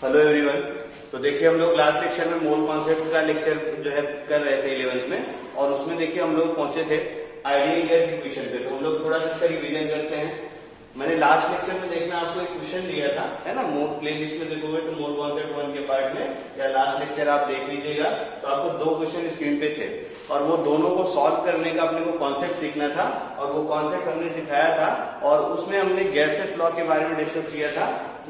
Hello everyone. तो देखिए हम लोग लास्ट लेक्चर में मोल कॉन्सेप्ट का लेक्चर जो है कर रहे थे 11th में, और उसमें देखिए हम लोग पहुंचे थे आइडियल गैस इक्वेशन पे। तो हम लोग थोड़ा सा इसका रिवीजन करते हैं। मैंने लास्ट लेक्चर में देखना आपको एक क्वेश्चन दिया था, है ना, मोल प्ले लिस्ट में देखोगे तो मोल कॉन्सेप्ट 1 के पार्ट में या लास्ट लेक्चर आप देख लीजिएगा तो आपको 2 क्वेश्चन स्क्रीन पे थे और वो दोनों को सॉल्व करने का अपने को कॉन्सेप्ट सीखना था और वो कॉन्सेप्ट हमने सिखाया था और उसमें हमने गैसेस लॉ के बारे में डिस्कस किया था।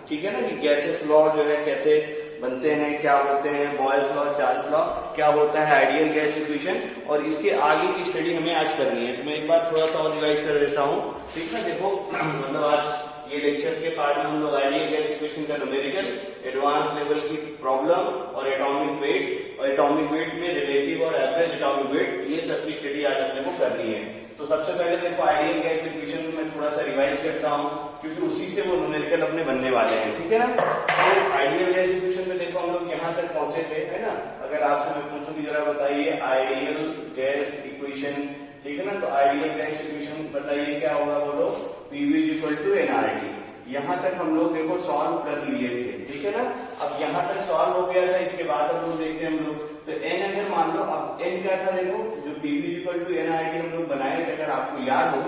ठीक है ना, कि गैसेस लॉ जो है कैसे बनते हैं, क्या होते हैं, बॉयल्स लॉ, चार्ल्स लॉ, क्या होता है आइडियल गैस इक्वेशन, और इसके आगे की स्टडी हमें आज करनी है। तो मैं एक बार थोड़ा सा और रिवाइज कर देता हूँ। ठीक है, देखो मतलब आज ये लेक्चर के पार्ट में हम लोग आइडियल गैस इक्वेशन का न्यूमेरिकल, एडवांस लेवल की प्रॉब्लम और एटॉमिक वेट, और एटॉमिक वेट में रिलेटिव और एवरेज एटॉमिक वेट, ये सब की स्टडी आज अपने को करनी है। तो सबसे पहले देखो आइडियल गैस इक्वेशन में मैं थोड़ा सा रिवाइज करता हूँ क्योंकि उसी से वो न्यूमेरिकल अपने बनने वाले हैं। ठीक है ना, तो आइडियल गैस इक्वेशन में देखो हम लोग यहाँ तक पहुंचे थे, है ना। अगर आपसे मैं पूछूं कि जरा बताइए आइडियल गैस इक्वेशन, ठीक है ना, तो आइडियल गैस इक्वेशन बताइए क्या होगा, बोलो पीवी इक्वल टू एनआरटी। यहाँ तक हम लोग देखो सॉल्व कर लिए थे। ठीक है ना, अब यहाँ तक सॉल्व हो गया था, इसके बाद अब लोग देखते हैं हम लोग तो एन अगर मान लो, अब एन क्या था, देखो जो पीवी इक्वल टू एनआरटी हम लोग बनाए थे, अगर आपको याद हो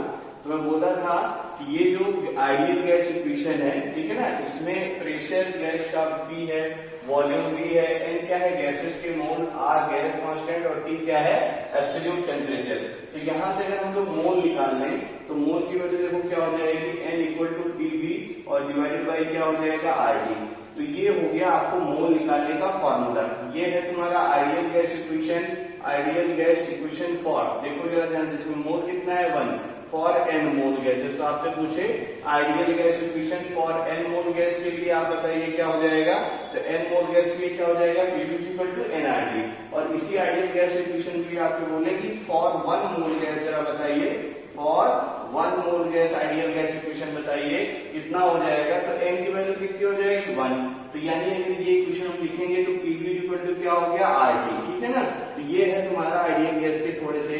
तो मैं बोला था कि ये जो आइडियल गैस इक्वेशन है, ठीक है ना, इसमें प्रेशर गैस का पी है, वॉल्यूम भी है, एन क्या है गैसेस के मोल, आर गैस कांस्टेंट और टी क्या है एब्सोल्यूट टेम्परेचर। तो यहाँ से अगर हम लोग मोल निकाल लें तो मोल की वैल्यू देखो क्या हो जाएगी, एन इक्वल टू पीवी और डिवाइडेड बाई क्या हो जाएगा आरटी। तो ये हो गया आपको मोल निकालने का फॉर्मूला। ये है तुम्हारा ideal gas equation, ideal gas equation for, देखो जरा ध्यान से, इसमें मोल कितना है 1 फॉर एन मोल गैसेस। तो आपसे पूछे ideal gas equation for N mole gas के लिए आप बताइए क्या हो जाएगा, तो एन मोल गैस के लिए क्या हो जाएगा पीवी इक्वल टू एनआरटी। और इसी आइडियल गैस इक्वेशन के लिए आपको बोले कि फॉर 1 मोल गैस जरा बताइए, for 1 mole gas ideal gas equation बताइए कितना हो जाएगा, तो एन की वैल्यू कितनी हो जाएगी 1। तो यानी अगर ये इक्वेशन हम लिखेंगे तो पीवी इक्वल टू क्या हो गया आरटी। ठीक है ना, तो ये है तुम्हारा आइडियल गैस के थोड़े से,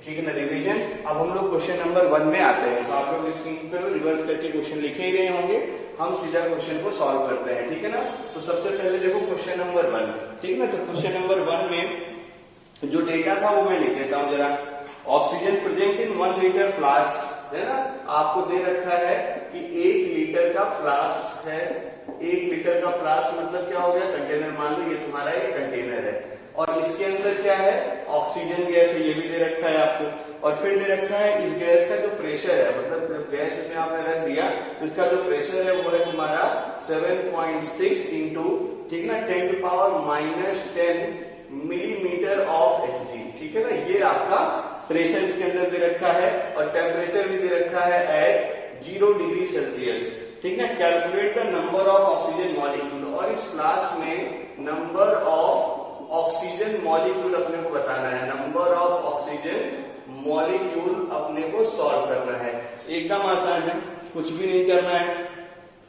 ठीक है ना, रिवीजन। अब हम लोग क्वेश्चन नंबर 1 में आते हैं। तो आप लोग स्क्रीन पे रिवर्स करके क्वेश्चन लिखे ही रहे होंगे, हम सीधा क्वेश्चन को सॉल्व करते हैं। ठीक है ना, तो सबसे पहले देखो क्वेश्चन नंबर 1, ठीक है ना। तो क्वेश्चन नंबर 1 में जो डेटा था वो मैं लिख देता हूँ जरा। Oxygen present in 1 litre flask, है ना, आपको दे रखा है कि 1 लीटर का फ्लास्क है। 1 लीटर का फ्लास्क मतलब क्या हो गया, कंटेनर, मान लो ये तुम्हारा एक कंटेनर है और इसके अंदर क्या है ऑक्सीजन गैस है, ये भी दे रखा है आपको। और फिर दे रखा है इस गैस का जो प्रेशर है, मतलब गैस इसमें आपने रख दिया, इसका जो प्रेशर है वो है तुम्हारा 7.6 इंटू, ठीक है ना, 10⁻⁻10 मिलीमीटर ऑफ Hg। ठीक है ना, ये आपका प्रेशर इसके अंदर दे रखा है और टेम्परेचर भी दे रखा है एट 0 डिग्री सेल्सियस। ठीक है, calculate the number of oxygen molecule, और इस फ्लास्क में नंबर ऑफ ऑक्सीजन मॉलिक्यूल अपने को बताना है, नंबर ऑफ ऑक्सीजन मॉलिक्यूल अपने को सॉल्व करना है। एकदम आसान है, कुछ भी नहीं करना है।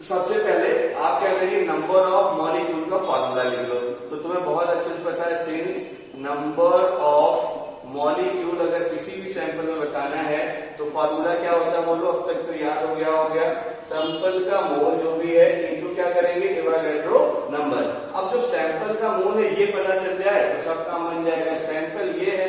सबसे पहले आप क्या करिए, नंबर ऑफ मॉलिक्यूल का फॉर्मूला लिख लो। तो तुम्हें बहुत अच्छे से पता है, सिंस नंबर ऑफ मॉलिक्यूल अगर किसी भी सैंपल में बताना है तो फॉर्मूला क्या होता है बोलो, अब तक तो याद हो गया सैंपल का मोल जो भी है इनको क्या करेंगे एवोगाड्रो नंबर। अब जो सैंपल का मोल है ये पता चल जाए तो सब काम बन जाएगा। सैंपल ये है,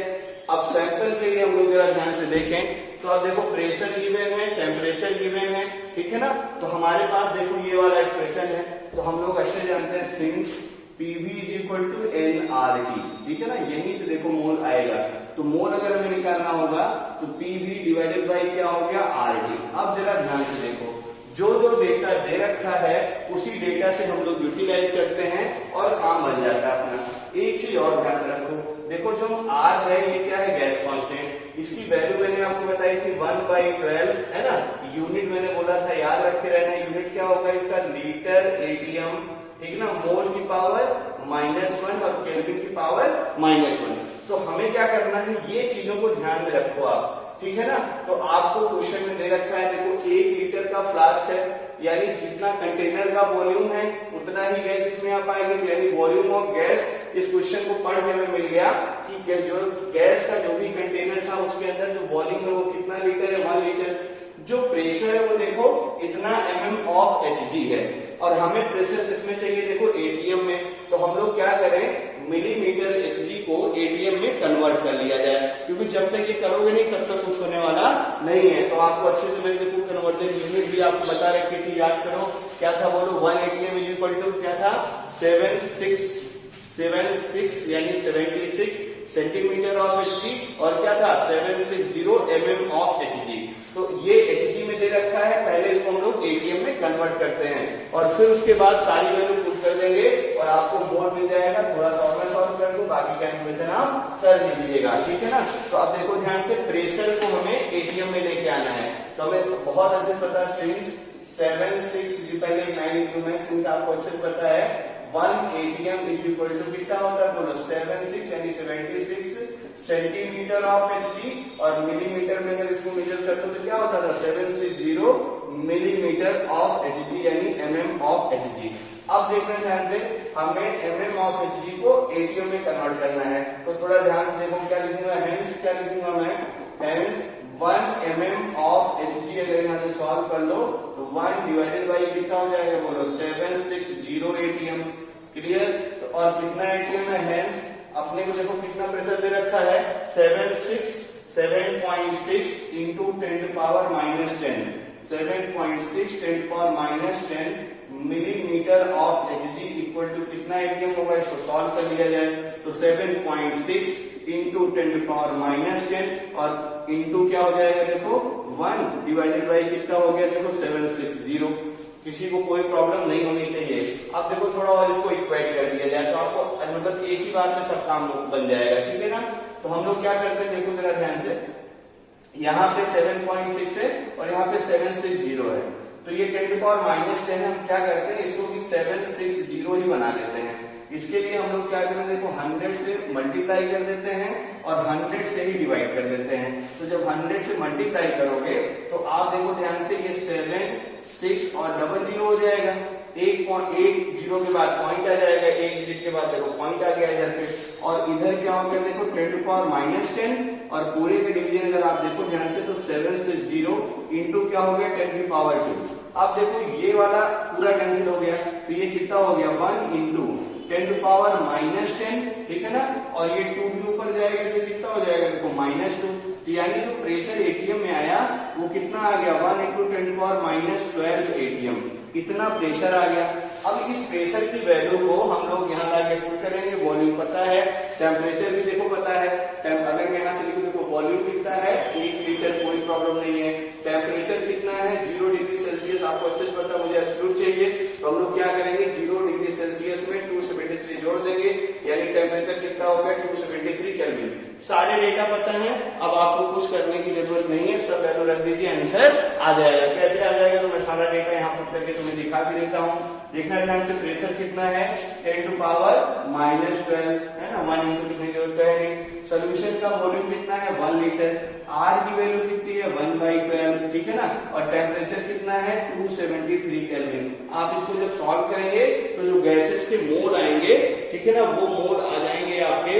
अब सैंपल के लिए हम लोग जरा ध्यान से देखें तो अब देखो प्रेशर गिवन है, टेम्परेचर गिवन है, ठीक है ना। तो हमारे पास देखो ये वाला एक्सप्रेशन है, तो हम लोग अच्छे जानते हैं since PV is equal to NRT, ठीक है ना, यहीं से देखो मोल आएगा। तो मोल अगर हमें निकालना होगा तो पीवी डिवाइडेड बाई क्या हो गया आरटी। अब जरा ध्यान से देखो, जो जो डेटा दे रखा है उसी डेटा से हम लोग यूटिलाइज करते हैं और काम बन जाता है अपना। एक चीज और ध्यान रखो, देखो जो आर है ये क्या है गैस कांस्टेंट, इसकी वैल्यू मैंने आपको बताई थी 1/12, है ना। यूनिट मैंने बोला था याद रखे रहना, यूनिट क्या होगा इसका लीटर एटीएम, ठीक है ना, मोल की पावर -1 और केल्विन की पावर -1। तो हमें क्या करना है, ये चीजों को ध्यान में रखो आप, ठीक है ना। तो आपको क्वेश्चन में दे रखा है, देखो 1 लीटर का फ्लास्क है, यानी जितना कंटेनर का वॉल्यूम है उतना ही गैस इसमें आ पाएगी, यानी वॉल्यूम ऑफ गैस। इस क्वेश्चन को पढ़ के हमें मिल गया कि जो गैस का जो भी कंटेनर था उसके अंदर जो वॉल्यूम है वो कितना लीटर है 1 लीटर। जो प्रेशर है वो देखो इतना mm ऑफ Hg है, और हमें प्रेशर किसमें चाहिए, देखो लोग क्या करें, मिलीमीटर एचजी को एटीएम में कन्वर्ट कर लिया जाए, क्योंकि जब तक ये करोगे नहीं तब तक कुछ होने वाला नहीं है। तो आपको अच्छे से मैंने देखो कन्वर्जन यूनिट भी आपको बता रखी थी, याद करो क्या था, बोलो 1 एटीएम इज इक्वल टू क्या था, 76 यानी 76 सेंटीमीटर ऑफ एचजी, और क्या था 760 mm ऑफ एचजी। तो ये एचजी में दे रखा है, पहले इसको हम लोग एटीएम में कन्वर्ट करते हैं और फिर उसके बाद सारी वैल्यू पुट कर देंगे और आपको मोल मिल जाएगा। थोड़ा सा और मैं सॉल्व कर दूं, बाकी कैलकुलेशन आप कर लीजिएगा, ठीक है ना। तो अब देखो ध्यान से, प्रेशर को हमें एटीएम में लेके आना है, तो हमें बहुत अच्छे पता, सिंस 76 पहले 9 into 9 सिंस आपको अच्छे से पता है 1 ATM इज इक्वल टू कितना होता है, बोलो 76 यानी 76 सेंटीमीटर ऑफ एचजी, और मिलीमीटर में अगर इसको मेजर कर दो तो क्या होता था 760 मिलीमीटर ऑफ एचजी यानी mm ऑफ एचजी। अब देखना ध्यान से, हमें mm ऑफ एचजी को एटीएम में कन्वर्ट करना है, तो थोड़ा ध्यान से देखो क्या लिखूंगा, हेंस क्या लिखूंगा मैं, हेंस 1 mm ऑफ एचजी अगर यहाँ से सॉल्व कर लो तो 1 डिवाइडेड बाई कितना हो जाएगा, बोलो 760 एटीएम, क्लियर। तो और कितना एटीएम है, हेंस अपने को देखो कितना प्रेशर दे रखा है, 7.6 into 10 power -10, 7.6 10 power -10 millimetre of Hg equal to कितना एटीएम होगा, इसको सॉल्व कर लिया जाए तो 7.6 इंटू 10 पावर -10 और इंटू क्या हो जाएगा, देखो 1 डिवाइडेड बाई कितना हो गया, देखो 760। किसी को कोई प्रॉब्लम नहीं होनी चाहिए। अब देखो थोड़ा और इसको इक्वेट कर दिया जाए तो आपको मतलब एक ही बार में सब काम बन जाएगा, ठीक है ना। तो हम लोग क्या करते हैं, देखो जरा ध्यान से, यहाँ पे 7.6 है और यहाँ पे 760 है, तो ये 10 to power -10 हम क्या करते हैं, इसको भी 760 ही बना लेते हैं। इसके लिए हम लोग क्या करें, देखो 100 से मल्टीप्लाई कर देते हैं और 100 से ही डिवाइड कर देते हैं। तो जब 100 से मल्टीप्लाई करोगे तो आप देखो ध्यान से, ये 7 6 और 00 हो जाएगा, एक जीरो के बाद पॉइंट आ जाएगा, एक डिजिट के बाद देखो पॉइंट आ गया इधर पे, और इधर क्या हो गया, देखो 10 to power -10 और पूरे के डिवीजन अगर आप देखो ध्यान से तो 760 इंटू क्या हो गया 10 की पावर 2। अब देखो ये वाला पूरा कैंसिल हो गया, तो ये कितना हो गया 1 इंटू 10 to power -10, ठीक है ना, और ये 2 भी ऊपर जाएगा तो कितना हो जाएगा, देखो -2। तो यानी जो प्रेशर एटीएम में आया वो कितना आ गया, 1 इंटू 10 to power -12 एटीएम, इतना प्रेशर आ गया। अब इस प्रेशर की वैल्यू को हम लोग यहाँ लाके पुट करेंगे, वॉल्यूम पता है, टेम्परेचर भी देखो पता है, अगर मैं यहाँ से लिखूं देखो वॉल्यूम कितना है 1 लीटर, कोई प्रॉब्लम नहीं है। टेम्परेचर कितना है 0 डिग्री सेल्सियस, आपको अच्छे से पता, मुझे एब्सोल्यूट चाहिए, तो हम लोग क्या करेंगे 0 डिग्री सेल्सियस में 273 जोड़ देंगे, यानी टेम्परेचर कितना हो गया 273 केल्विन। सारे डेटा पता है, अब आपको कुछ करने की जरूरत नहीं है, सब वैल्यू रख दीजिए, आंसर आ जाएगा। कैसे आ जाएगा, तो मैं सारा डेटा यहाँ पुट करके तुम्हें दिखा भी देता हूँ। देखना ध्यान से, प्रेशर कितना है 10 to power -12 है ना, 1 इंटू लिखने की जरूरत है नहीं। सोल्यूशन का वॉल्यूम कितना है 1 लीटर, आर की वैल्यू कितनी है 1/12, ठीक है ना, और टेम्परेचर कितना है 273 केल्विन। आप इसको जब सॉल्व करेंगे तो जो गैसेस के मोल आएंगे, ठीक है ना, वो मोल आ जाएंगे आपके,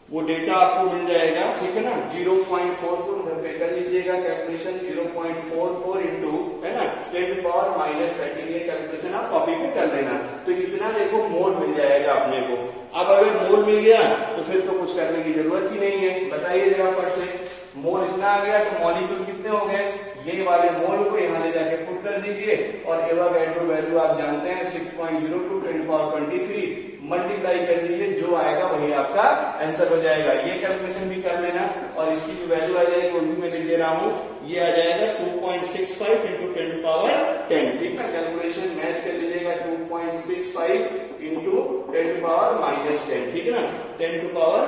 वो डेटा आपको मिल जाएगा, ठीक है ना। 0.4 को घर पे कर लीजिएगा कैलकुलेशन, 0.44 इंटू है ना 10 to power -13, ये कैलकुलेशन आप कॉपी पे कर लेना। तो इतना देखो मोल मिल जाएगा अपने को। अब अगर मोल मिल गया तो फिर तो कुछ करने की जरूरत ही नहीं है। बताइए जरा फट से, मोल इतना आ गया तो मॉलिक्यूल कितने हो गए, ये वाले मोल को यहाँ ले जाके पुट कर दीजिए, और एवोगाड्रो वैल्यू आप जानते हैं 6.02 10 to power 23, मल्टीप्लाई कर दीजिए, जो आएगा वही आपका आंसर हो जाएगा। ये कैलकुलेशन भी कर लेना, और इसकी जो वैल्यू आ जाएगी वो भी मैं लिख दे रहा हूँ, ये आ जाएगा 2.65 इंटू 10 to power 10, ठीक है। कैलकुलेशन मैच कर लीजिएगा, 2.65 इंटू 10 to power -10, ठीक है ना, 10 to power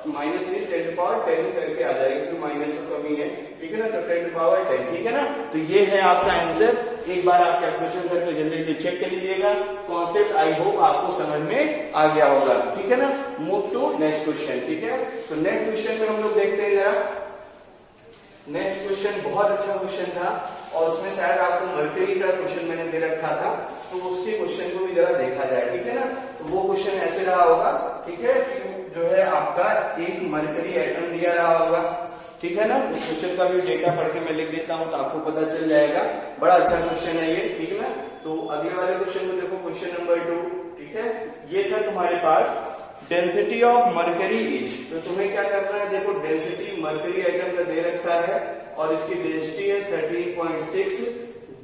-10 10 to power 10 करके आ जाएगा, क्योंकि माइनस तो कमी है, ठीक है ना, तो 10 to power 10, ठीक है ना। तो ये है आपका आंसर। एक बार आप कैलकुलेशन करके जल्दी जल्दी चेक कर लीजिएगा। कॉन्सेप्ट आई होप आपको समझ में आ गया होगा, ठीक है ना। मूव टू नेक्स्ट क्वेश्चन, ठीक है। तो नेक्स्ट क्वेश्चन में हम लोग देखते हैं जरा। नेक्स्ट क्वेश्चन बहुत अच्छा क्वेश्चन था, और उसमें शायद आपको मर्करी का क्वेश्चन मैंने दे रखा था, तो उसके क्वेश्चन को भी जरा देखा जाए, ठीक है ना। तो वो क्वेश्चन ऐसे रहा होगा, ठीक है, जो है आपका एक मर्करी एटम दिया रहा होगा, ठीक है ना। इस क्वेश्चन का भी डेटा पढ़ के मैं लिख देता हूं तो आपको पता चल जाएगा। बड़ा अच्छा क्वेश्चन है ये, ठीक है ना। तो अगले वाले क्वेश्चन को देखो, क्वेश्चन नंबर 2, ठीक है। ये था तुम्हारा तुम्हारे पास डेंसिटी ऑफ मरकरी इज, तो तुम्हें क्या करना है, देखो डेंसिटी मरकरी आइटम का दे रखा है और इसकी डेंसिटी है 13.6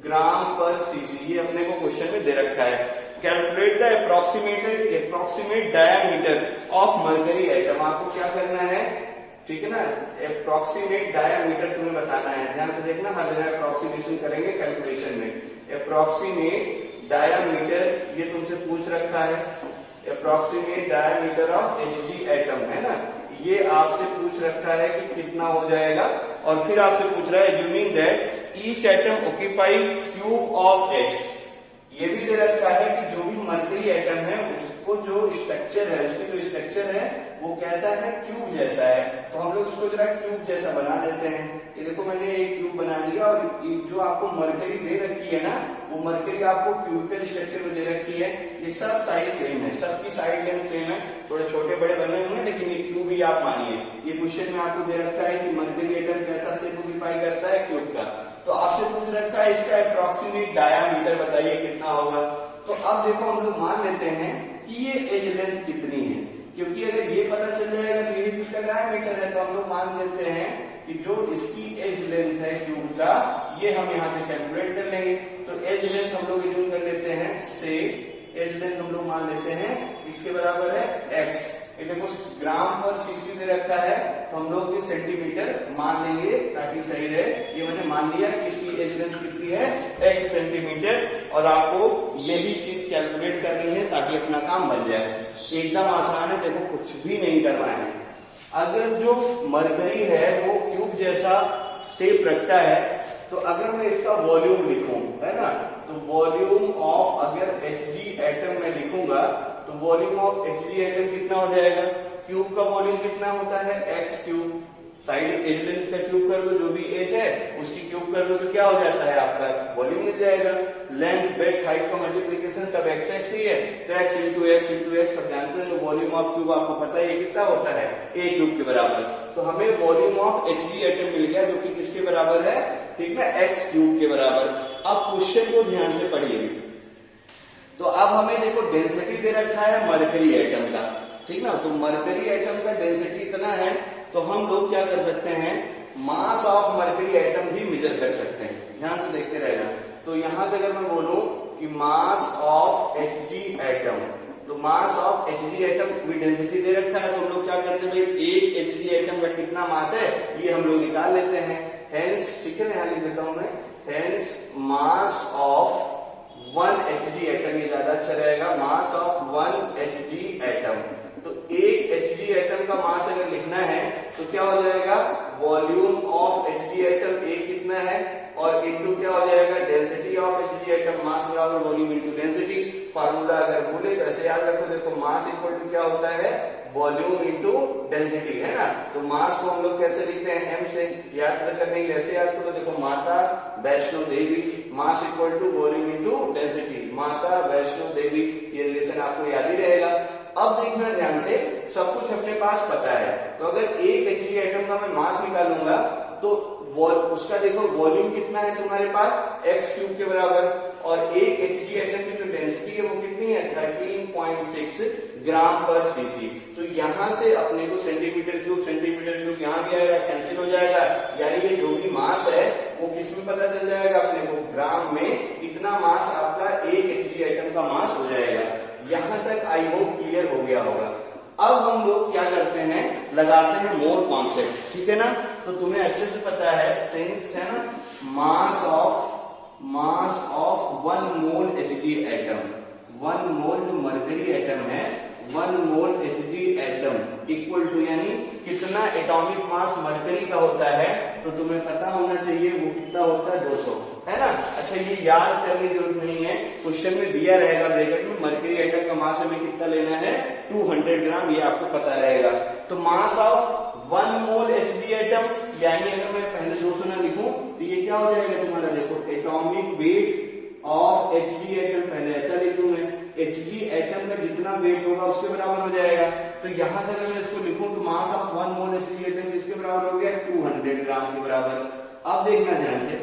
ग्राम पर सीसी, ये अपने को क्वेश्चन में दे रखा है। Calculate the approximate diameter of mercury item, आपको क्या करना है, ठीक है ना, अप्रोक्सीमेट डायामीटर तुम्हें बताना है। ध्यान से देखना, हर जगह अप्रोक्सीमेशन करेंगे कैलकुलेशन में। अप्रोक्सीमेट डायामीटर ये तुमसे पूछ रखा है, approximate diameter of HD atom, है ना, ये आपसे पूछ रखा है कि कितना हो जाएगा। और फिर आपसे पूछ रहा है assuming that each atom occupy cube of H, ये भी दे रखा है कि जो भी मरकरी एटम है उसको जो स्ट्रक्चर है, उसकी जो स्ट्रक्चर है वो कैसा है, क्यूब जैसा है। तो हम लोग उसको जरा क्यूब जैसा बना देते हैं। ये देखो मैंने एक क्यूब बना लिया और जो आपको मरकरी दे रखी है ना, वो मरकरी आपको क्यूबिकल स्ट्रक्चर में दे रखी है। ये सब साइज सेम है, सबकी साइड लेंथ सेम है, थोड़े छोटे बड़े बने हुए हैं लेकिन ये क्यूब ही आप मानिए। ये क्वेश्चन में आपको दे रखा है कि मरकरी एटम कैसा शेप ऑक्यूपाई करता है, क्यूब का। तो आपसे पूछ रखा है इसका अप्रोक्सीमेट डायामीटर बताइए कितना होगा। तो अब देखो हम लोग मान लेते हैं कि ये एज लेंथ कितनी है, क्योंकि अगर ये पता चल जाएगा तो ये इसका डायामीटर है। तो हम लोग मान लेते हैं कि जो इसकी एज लेंथ है क्यूब का, ये हम यहाँ से कैलकुलेट कर लेंगे। तो एज लेंथ हम लोग यूज कर लेते हैं, से एज लेंथ हम लोग मान लेते हैं इसके बराबर है x। ये देखो ग्राम पर सीसी दे रखा है तो हम लोग सेंटीमीटर मान लेंगे ताकि सही रहे। ये मैंने मान लिया कि इसकी एज लेंथ कितनी है, x सेंटीमीटर, और आपको यही चीज कैलकुलेट करनी है ताकि अपना काम बन जाए। एकदम आसान है, देखो कुछ भी नहीं करना है। अगर जो मरकरी है वो क्यूब जैसा शेप रखता है, तो अगर मैं इसका वॉल्यूम लिखूं, है ना, तो वॉल्यूम ऑफ अगर Hg एटम में लिखूंगा तो वॉल्यूम ऑफ Hg एटम कितना हो जाएगा, क्यूब का वॉल्यूम कितना होता है, x cube. Side edge length का क्यूब कर दो, जो भी एज है उसकी क्यूब कर दो, तो क्या हो जाता है आपका वॉल्यूम मिल जाएगा। लेंथ ब्रेड्थ हाइट का मल्टीप्लिकेशन सब x x ही है, तो x इंटू x सब जानते हैं। तो वॉल्यूम ऑफ क्यूब आपको पता है ये कितना होता है, a क्यूब के बराबर। तो हमें वॉल्यूम ऑफ Hg एटम मिल गया जो कि किसके बराबर है, ठीक ना, x क्यूब के बराबर। अब क्वेश्चन को ध्यान से पढ़िए। तो अब हमें देखो डेंसिटी दे रखा है मरकरी एटम का, ठीक ना, तो मरकरी एटम का डेंसिटी इतना है, तो हम लोग क्या कर सकते हैं, मास ऑफ मरकरी एटम भी मेजर कर सकते हैं। ध्यान से देखते रहना। तो यहां से अगर मैं बोलूं कि मास ऑफ Hg एटम, तो मास ऑफ Hg एटम भी डेंसिटी दे रखा है, तो हम लोग क्या करते हैं भाई, एक Hg एटम का कितना मास है ये हम लोग निकाल लेते हैं। हेंस, ठीक है, यहां लिख देता हूं मैं, hence mass of 1 Hg atom, ये ज्यादा अच्छा रहेगा, मास ऑफ 1 Hg एटम। तो एक Hg एटम का मास अगर लिखना है तो क्या हो जाएगा, volume of Hg atom A कितना है, और इनटू क्या हो जाएगा, डेंसिटी ऑफ Hg एटम, मास बराबर वॉल्यूम इनटू डेंसिटी। फार्मूला अगर भूले तो ऐसे याद रखो, देखो मास इक्वल टू क्या होता है, वॉल्यूम इनटू डेंसिटी, है ना। तो मास को हम लोग कैसे लिखते हैं, m से। याद करने ऐसे याद करो, देखो Mata Vaishno Devi, mass equal to volume into density, Mata Vaishno देवी, ये रिलेशन आपको याद ही रहेगा। अब देखना ध्यान से, सब कुछ अपने पास पता है, तो अगर एक Hg एटम का मैं मास निकालूंगा तो उसका देखो वॉल्यूम कितना है तुम्हारे पास, x क्यूब के बराबर, और एक Hg एटम की जो डेंसिटी है वो कितनी है, 13.6 ग्राम पर सीसी। तो यहां से अपने को सेंटीमीटर क्यूब यहाँ भी आएगा, कैंसिल हो जाएगा, यानी ये जो भी मास है वो किस में पता चल जाएगा अपने को, ग्राम में। इतना मास आपका एक Hg एटम का मास हो जाएगा। यहां तक आई होप क्लियर हो गया होगा। अब हम लोग क्या करते हैं, लगाते हैं मोल कॉन्सेप्ट, ठीक है ना। तो तुम्हें अच्छे से पता है, सेंस है ना, मास ऑफ 1 मोल Hg एटम, 1 मोल जो मरकरी एटम है, 1 मोल Hg एटम इक्वल टू, यानी कितना एटॉमिक मास मरकरी का होता है, तो तुम्हें पता होना चाहिए वो कितना होता है, 200, है ना। अच्छा, ये याद करने की जरूरत नहीं है, क्वेश्चन में दिया रहेगा ब्रैकेट में, मरकरी एटम का मास हमें कितना लेना है, 200 ग्राम, ये आपको पता रहेगा। तो मास ऑफ 1 मोल Hg एटम, यानी अगर मैं पहले 200 ना लिखूं तो ये क्या हो जाएगा तुम्हारा, देखो atomic weight of Hg atom, पहले ऐसा लिखूं मैं, Hg एटम का जितना वेट होगा उसके बराबर हो जाएगा। तो यहां से अगर मैं इसको लिखूं तो मास ऑफ 1 मोल Hg एटम किसके बराबर हो गया, 200 ग्राम के बराबर। अब देखना ध्यान से,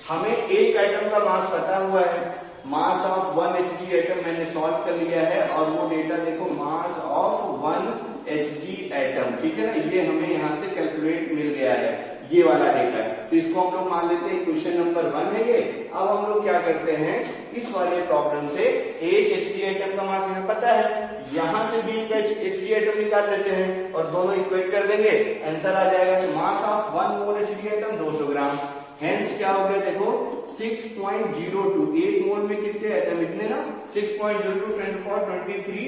हमें एक एटम का मास पता हुआ है, मास ऑफ 1 Hg एटम मैंने सॉल्व कर लिया है और वो डेटा देखो मास ऑफ 1 Hg एटम, ठीक है ना, ये हमें यहाँ से कैलकुलेट मिल गया है, ये वाला डेटा है। तो इसको हम लोग मान लेते हैं क्वेश्चन नंबर 1 है ये। अब हम लोग क्या करते हैं, इस वाले प्रॉब्लम से एक Hg एटम का मास हमें पता है, यहां से भी Hg एटम निकाल लेते हैं और दोनों इक्वेट कर देंगे, आंसर आ जाएगा। मास of 1 mole Hg atom 200 gram, hence क्या हो गया देखो 6.02, एक मोल में कितने एटम, इतने ना, 6.02 10 to the power 23,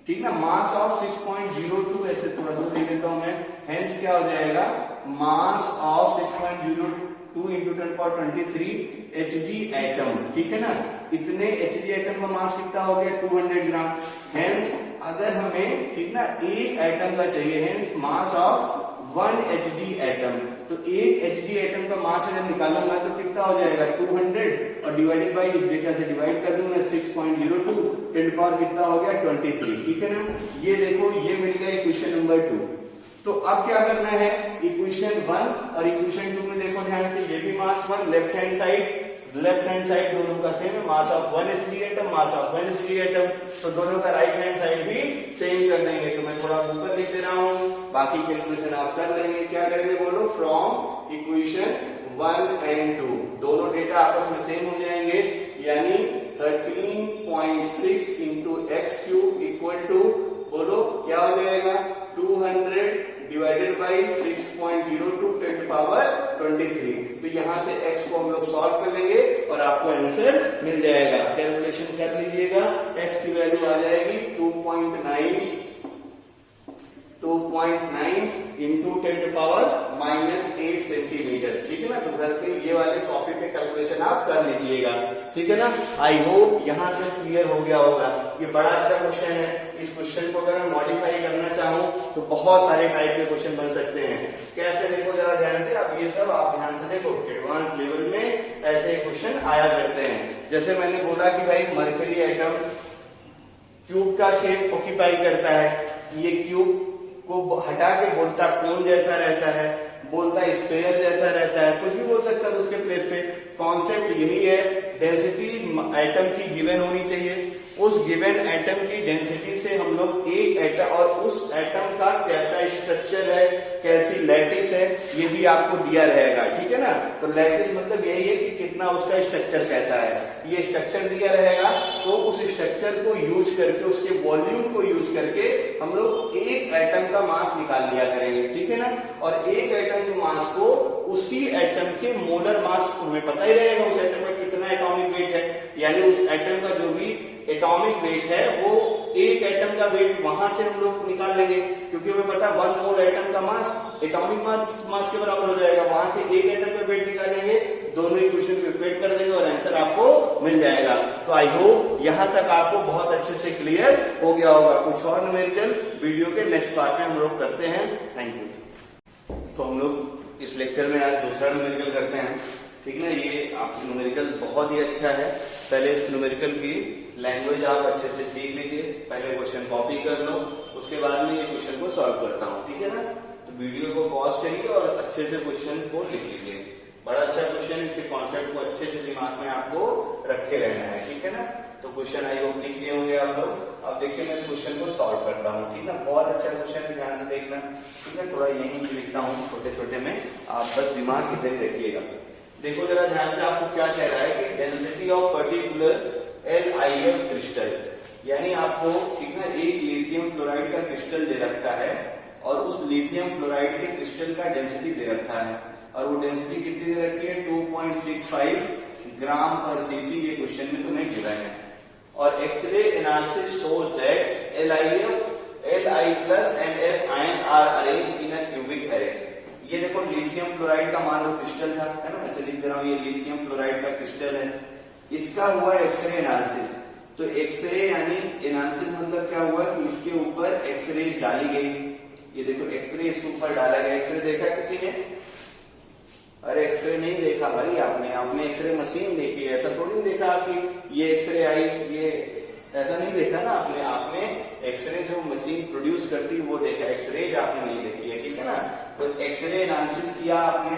ठीक ना, मास ऑफ 6.02, ऐसे थोड़ा दूर लिख देता हूं मैं, हेंस क्या हो जाएगा mass of 6.02 into 10 to the power 23 Hg atom, ठीक है ना, इतने Hg एटम का मास कितना हो गया 200 ग्राम। हेंस अगर हमें, ठीक ना, एक एटम का चाहिए, hence mass of 1 Hg atom, तो एक Hg एटम का मास अगर निकालूंगा तो कितना हो जाएगा 200 और डिवाइडेड बाई इस डेटा से डिवाइड कर दूंगा 6.02, 10 पावर कितना हो गया 23, ठीक है ना। ये देखो ये मिल गया इक्वेशन नंबर 2। तो अब क्या करना है, इक्वेशन 1 और इक्वेशन 2 में देखो ध्यान से, ये भी मास 1, लेफ्ट हैंड साइड दोनों का सेम है, मास of 1 Hg atom, mass of 1 Hg atom, तो दोनों का राइट हैंड साइड भी सेम कर देंगे। तो मैं थोड़ा ऊपर लिख दे रहा हूं, बाकी कैलकुलेशन आप कर लेंगे। क्या करेंगे बोलो, फ्रॉम इक्वेशन 1 एंड 2 दोनों डेटा आपस में सेम हो जाएंगे, यानी 13.6 into x cube equal to, बोलो क्या हो जाएगा 200 divided by 6.02 10 to the power 23। तो यहां से x को हम लोग सॉल्व कर लेंगे और आपको आंसर मिल जाएगा। कैलकुलेशन कर लीजिएगा, x की वैल्यू आ जाएगी 2.9 into 10 to the power -8 centimetre, ठीक है ना। तो घर पे ये वाले कॉपी पे कैलकुलेशन आप कर लीजिएगा, ठीक है ना। आई होप यहाँ से क्लियर हो गया होगा। ये बड़ा अच्छा क्वेश्चन है, इस क्वेश्चन को अगर मैं मॉडिफाई करना चाहूँ तो बहुत सारे टाइप के क्वेश्चन बन सकते हैं। कैसे, देखो जरा ध्यान से, आप ये सब आप ध्यान से देखो, एडवांस लेवल में ऐसे क्वेश्चन आया करते हैं। जैसे मैंने बोला कि भाई मरकरी एटम क्यूब का शेप ऑक्यूपाई करता है, ये क्यूब को हटा के बोलता कोन जैसा रहता है, बोलता स्फीयर जैसा रहता है, कुछ भी बोल सकता है उसके प्लेस पे। कॉन्सेप्ट यही है, डेंसिटी एटम की गिवन होनी चाहिए, उस गिवन एटम की डेंसिटी से हम लोग एक एटम और उस एटम का कैसा स्ट्रक्चर है, कैसी लैटिस है, ये भी आपको दिया रहेगा, ठीक है ना। तो लैटिस मतलब यही है कि कितना उसका स्ट्रक्चर कैसा है, ये स्ट्रक्चर दिया रहेगा। तो उस स्ट्रक्चर को यूज करके, उसके वॉल्यूम को यूज करके हम लोग एक एटम का मास निकाल लिया करेंगे, ठीक है ना। और एक एटम के मास को उसी एटम के मोलर मास हमें पता ही रहेगा, उस एटम का कितना एटॉमिक वेट है, यानी उस एटम का जो भी एटॉमिक वेट है वो एक एटम का वेट वहां से हम लोग निकाल लेंगे, क्योंकि हमें पता 1 मोल एटम का मास एटॉमिक मास के बराबर हो जाएगा। वहां से एक एटम का वेट निकालेंगे, दोनों इक्वेशन को इक्वेट कर देंगे और आंसर आपको मिल जाएगा। तो आई होप यहां तक आपको बहुत अच्छे से क्लियर हो गया होगा। कुछ और न्यूमेरिकल वीडियो के नेक्स्ट पार्ट में हम लोग करते हैं। Thank you. तो हम लोग इस लेक्चर में आज दूसरा न्यूमेरिकल करते हैं, ठीक ना। ये आपका न्यूमेरिकल बहुत ही अच्छा है। पहले इस न्यूमेरिकल की लैंग्वेज आप अच्छे से सीख लीजिए, पहले क्वेश्चन कॉपी कर लो, उसके बाद में ये क्वेश्चन को सॉल्व करता हूँ, ठीक है ना। तो वीडियो को पॉज करिए और अच्छे से क्वेश्चन को लिख लीजिए। बड़ा अच्छा क्वेश्चन, इसके कॉन्सेप्ट को अच्छे से दिमाग में आपको रखे रहना है, ठीक है ना। तो क्वेश्चन आई होप लिख लिए होंगे आप लोग। अब देखिए मैं इस क्वेश्चन को सॉल्व करता हूँ, ठीक ना। बहुत अच्छा क्वेश्चन है, ध्यान से देखना, ठीक है। थोड़ा यही लिखता हूँ छोटे छोटे में, आप बस दिमाग इधर ही रखिएगा। देखो जरा ध्यान से, आपको क्या कह रहा है कि density of particular LiF crystal, यानी आपको, ठीक ना, एक लिथियम क्लोराइड का क्रिस्टल दे रखा है और उस लिथियम क्लोराइड के क्रिस्टल का डेंसिटी दे रखा है, और वो डेंसिटी कितनी दे रखी है 2.65 ग्राम पर सीसी, ये क्वेश्चन में तुम्हें गिवन है। और X ray analysis shows that LiF, Li plus and F ion are arrange in a cubic array. ये देखो लिथियम क्लोराइड का मान लो क्रिस्टल था, है ना, ऐसे लिख दे रहा हूं, ये लिथियम क्लोराइड का क्रिस्टल है, इसका हुआ एक्सरे एनालिसिस। तो एक्सरे यानी एनालिसिस मतलब क्या हुआ कि इसके ऊपर एक्सरे डाली गई, ये देखो एक्सरे इसके ऊपर डाला गया। एक्सरे देखा किसी ने? अरे एक्सरे नहीं देखा भाई आपने एक्सरे मशीन देखी, ऐसा थोड़ी देखा आपकी ये एक्सरे आई, ये ऐसा नहीं देखा ना आपने एक्सरे जो मशीन प्रोड्यूस करती है वो देखा, एक्सरे आपने नहीं देखी है, ठीक है ना। तो एक्सरे एनालिसिस किया आपने।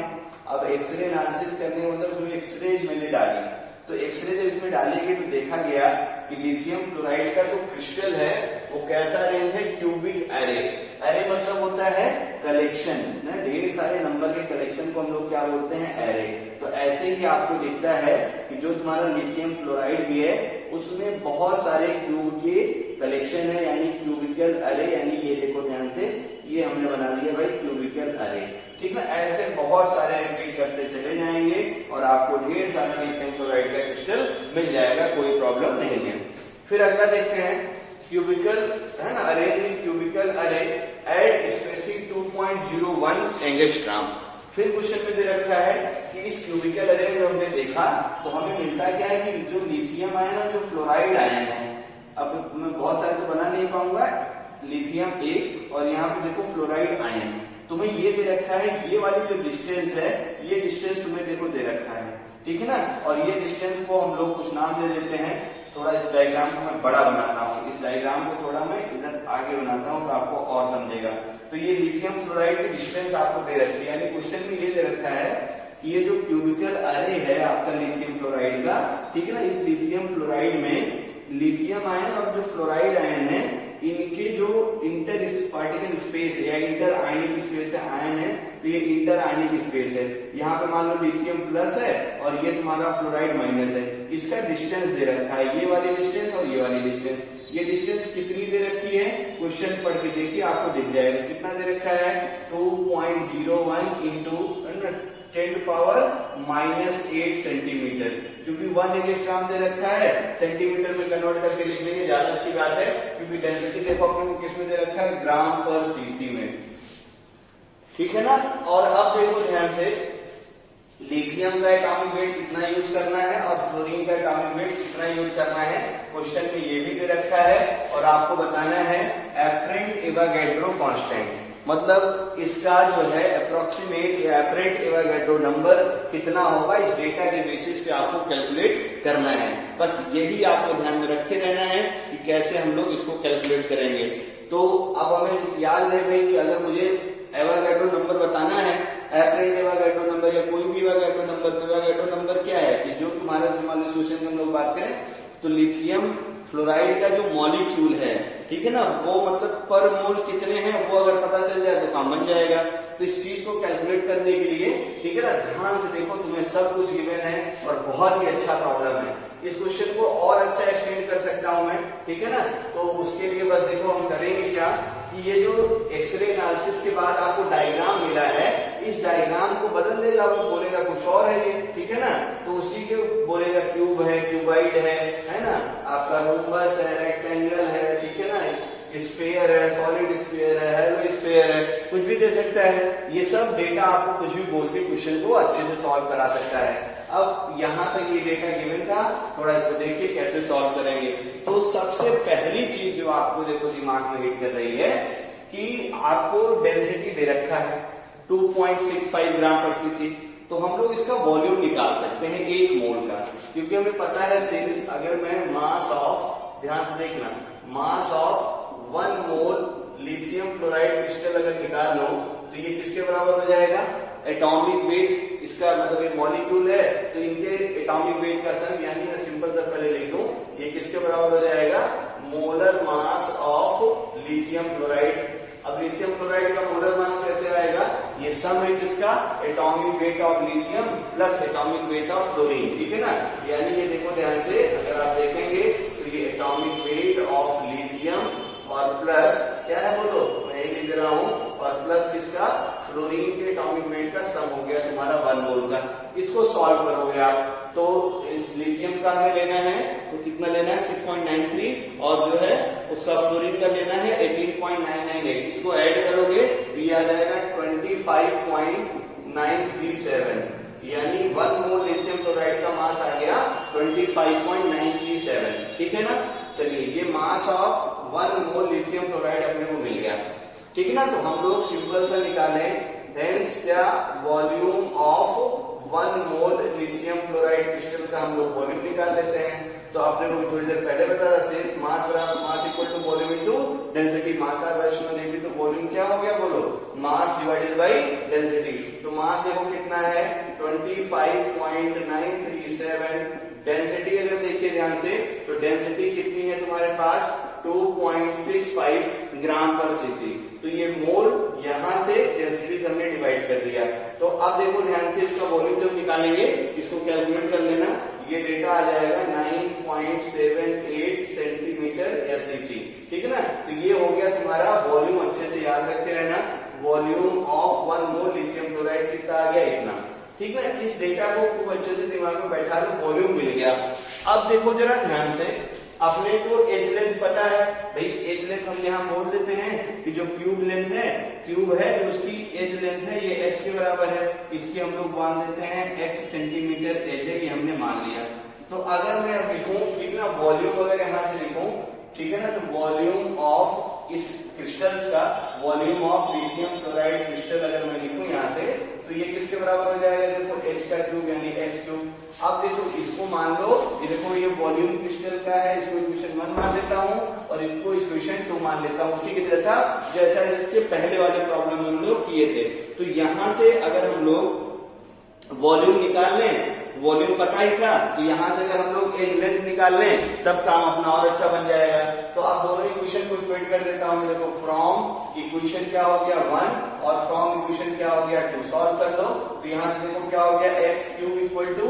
अब एक्सरे एनालिसिस करने मतलब उसमें एक्सरेज मैंने डाली, तो एक्सरे जब इसमें डालेंगे तो देखा गया कि लिथियम क्लोराइड का जो क्रिस्टल है वो कैसा अरेंज है, क्यूबिक एरे। एरे मतलब होता है कलेक्शन ना, ढेर सारे नंबर के कलेक्शन को हम लोग क्या बोलते हैं, एरे। तो ऐसे ही आपको दिखता है कि जो तुम्हारा लिथियम फ्लोराइड भी है उसमें बहुत सारे क्यूब के कलेक्शन है, यानी क्यूबिकल एरे। यानी ये देखो ध्यान से, ये हमने बना दिया भाई क्यूबिकल एरे, ठीक ना। ऐसे बहुत सारे रिपीट करते चले जाएंगे और आपको ढेर सारा लिथियम क्लोराइड का क्रिस्टल मिल जाएगा, कोई प्रॉब्लम नहीं है। फिर अगला देखते हैं क्यूबिकल, है ना, अरेंज क्यूबिकल अरे एट स्पेसिंग 2.01 एंगस्ट्रॉम। फिर क्वेश्चन में दे रखा है कि इस क्यूबिकल अरे में हमने देखा तो हमें मिलता क्या है कि जो लिथियम आयन और जो फ्लोराइड आयन है, अब मैं बहुत सारे तो बना नहीं पाऊंगा, लिथियम एक और यहाँ पे देखो फ्लोराइड आयन, तुम्हें ये दे रखा है, ये वाली जो डिस्टेंस है, ये डिस्टेंस तुम्हें देखो दे रखा है, ठीक है ना। और ये डिस्टेंस को हम लोग कुछ नाम दे देते हैं। थोड़ा इस डायग्राम को मैं बड़ा बनाता हूँ, इस डायग्राम को थोड़ा मैं इधर आगे बनाता हूँ तो आपको और समझेगा। तो ये लिथियम क्लोराइड की डिस्टेंस आपको दे रखी है, यानी क्वेश्चन में ये दे रखा है कि ये जो क्यूबिकल अरे है आपका लिथियम क्लोराइड का, ठीक है ना, इस लिथियम क्लोराइड में लिथियम आयन और जो फ्लोराइड आयन है इनके जो इंटर पार्टिकल स्पेस है या इंटर आयनिक स्पेस है, आयन है तो ये इंटर आयनिक स्पेस है। यहाँ पे मान लो लिथियम प्लस है और ये तुम्हारा फ्लोराइड माइनस है, इसका डिस्टेंस दे रखा है, ये वाली डिस्टेंस और ये वाली डिस्टेंस। ये डिस्टेंस कितनी दे रखी है, क्वेश्चन पढ़ के देखिए आपको दिख जाएगा कितना दे रखा है, 2.01 इंटू 10⁻⁻8 सेंटीमीटर, क्योंकि 1 एंगस्ट्रॉम दे रखा है, सेंटीमीटर में कन्वर्ट करके लिख लेंगे, ज्यादा अच्छी बात है, क्योंकि डेंसिटी देखो अपने को किसमें दे रखा है, ग्राम पर सीसी में, ठीक है ना। और अब देखो ध्यान से, लिथियम का एटॉमिक वेट कितना यूज करना है और फ्लोरीन का एटॉमिक वेट कितना यूज करना है, क्वेश्चन में ये भी दे रखा है। और आपको बताना है एपरेंट एवोगाड्रो कांस्टेंट, मतलब इसका जो है अप्रोक्सीमेट एपरेंट एवोगाड्रो नंबर कितना होगा, इस डेटा के बेसिस पे आपको कैलकुलेट करना है। बस यही आपको ध्यान में रखे रहना है कि कैसे हम लोग इसको कैलकुलेट करेंगे। तो अब हमें याद रहे भाई कि अगर मुझे एवोगाड्रो नंबर बताना है, एपरेंट एवोगाड्रो नंबर या कोई भी एवोगाड्रो नंबर, तो एवोगाड्रो नंबर क्या है कि जो तुम्हारा सिचुएशन में हम लोग बात करें तो लिथियम फ्लोराइड का जो मॉलिक्यूल है, ठीक है ना, वो मतलब पर मोल कितने हैं वो अगर पता चल जाए तो काम बन जाएगा। तो इस चीज को कैलकुलेट करने के लिए, ठीक है ना, ध्यान से देखो, तुम्हें सब कुछ गिवन है और बहुत ही अच्छा प्रॉब्लम है। इस क्वेश्चन को और अच्छा एक्सटेंड कर सकता हूं मैं, ठीक है ना। तो उसके लिए बस देखो हम करेंगे क्या कि ये जो एक्सरे एनालिसिस के बाद आपको डायग्राम मिला है, इस डायग्राम को बदल देगा, वो बोलेगा कुछ और है ये, ठीक है ना। तो उसी के बोलेगा क्यूब है, क्यूबाइड है ना, आपका रोम्बस है, रेक्टेंगल है, ठीक है ना, स्फीयर है, सॉलिड स्फीयर है, हेलो स्फीयर है, कुछ भी दे सकता है। ये सब डेटा आपको कुछ भी बोल के क्वेश्चन को अच्छे से सॉल्व करा सकता है। अब यहाँ तक ये डेटा गिवन था, थोड़ा इसको देखिए कैसे सॉल्व करेंगे। तो सबसे पहली चीज जो आपको देखो दिमाग में हिट कर रही है कि आपको डेंसिटी दे रखा है 2.65 ग्राम पर सीसी, तो हम लोग इसका वॉल्यूम निकाल सकते हैं 1 मोल का, क्योंकि हमें पता है सिंस अगर मैं मास ऑफ, ध्यान से देखना, मास of 1 mole lithium fluoride crystal अगर निकाल लो तो ये किसके बराबर हो जाएगा, एटॉमिक वेट, इसका मतलब एक मॉलिक्यूल है तो इनके एटॉमिक वेट का सम, यानी मैं सिंपल सा पहले लिख दूं, ये किसके बराबर हो जाएगा, molar mass of lithium fluoride. अब लिथियम फ्लोराइड का मोलर मास कैसे आएगा, ये सम है किसका, atomic weight of lithium plus atomic weight of fluorine, ठीक है ना। यानी ये देखो ध्यान से, अगर आप देखेंगे तो ये एटॉमिक वेट ऑफ लिथियम और प्लस क्या है बोलो, मैं ये लिख रहा हूं, और प्लस किसका, फ्लोरीन के एटॉमिक वेट का सम हो गया तुम्हारा 1 मोल का। इसको सॉल्व करोगे आप तो इस लिथियम का हमें लेना है तो कितना लेना है 6.93, और जो है उसका फ्लोरीन का लेना है 18.998। इसको ऐड करोगे तो ये आ जाएगा 25.937, यानी 1 मोल लिथियम क्लोराइड का मास आ गया 25.937, ठीक है ना। चलिए ये मास ऑफ 1 मोल लिथियम क्लोराइड अपने को मिल गया, ठीक है ना। तो हम लोग सिंपल सा निकालें, हेंस क्या, volume of 1 mole lithium chloride crystal का हम लोग वॉल्यूम निकाल लेते हैं। तो आपने को थोड़ी देर पहले बताया, सिंस मास बराबर mass equal to volume into density, Mata Vaishno देवी, तो वॉल्यूम क्या हो गया बोलो, मास डिवाइडेड बाय डेंसिटी। तो मास देखो कितना है 25.937, डेंसिटी अगर देखिए ध्यान से तो डेंसिटी कितनी है तुम्हारे पास 2.65 ग्राम पर सीसी। तो ये मोल यहां से डेंसिटी से हमने डिवाइड कर दिया। तो अब देखो ध्यान से इसका वॉल्यूम जब निकालेंगे इसको कैलकुलेट कर लेना, ये डेटा आ जाएगा 9.78 सेंटीमीटर एससीसी, ठीक है ना। तो ये हो गया तुम्हारा वॉल्यूम, अच्छे से याद रखते रहना, volume of 1 mole lithium chloride कितना आ गया, इतना, ठीक है। इस डेटा को खूब अच्छे से दिमाग में बैठा लो, वॉल्यूम मिल गया। अब देखो जरा ध्यान से, अपने को एज लेंथ पता है भाई, एज लेंथ हम यहाँ बोल देते हैं कि जो क्यूब लेंथ है, क्यूब है जो उसकी एज लेंथ है ये x के बराबर है, इसके हम लोग मान देते हैं x सेंटीमीटर एज है, ये हमने मान लिया। तो अगर मैं अब लिखूं, ठीक है ना, वॉल्यूम अगर यहाँ से लिखूं, ठीक है ना, तो वॉल्यूम ऑफ इस क्रिस्टल्स का, volume of lithium chloride crystal अगर मैं लिखूं यहाँ से, तो ये किसके बराबर हो जाएगा, देखो h का क्यूब यानी x क्यूब। अब देखो इसको मान लो, ये देखो ये वॉल्यूम क्रिस्टल का है, इसको इक्वेशन 1 मान लेता हूँ और इसको इक्वेशन 2 मान लेता हूँ, उसी के जैसा जैसा इसके पहले वाले प्रॉब्लम में हम लोग किए थे। तो यहां से अगर हम लोग वॉल्यूम निकाल लें, वॉल्यूम पता ही था, तो यहां से अगर हम लोग एज लेंथ निकाल लें तब काम अपना और अच्छा बन जाएगा। तो अब दोनों इक्वेशन को इक्वेट कर देता हूं, देखो फ्रॉम इक्वेशन क्या हो गया 1 और फ्रॉम इक्वेशन क्या हो गया 2, सॉल्व कर लो। तो यहाँ से देखो क्या हो गया x क्यूब इक्वल टू,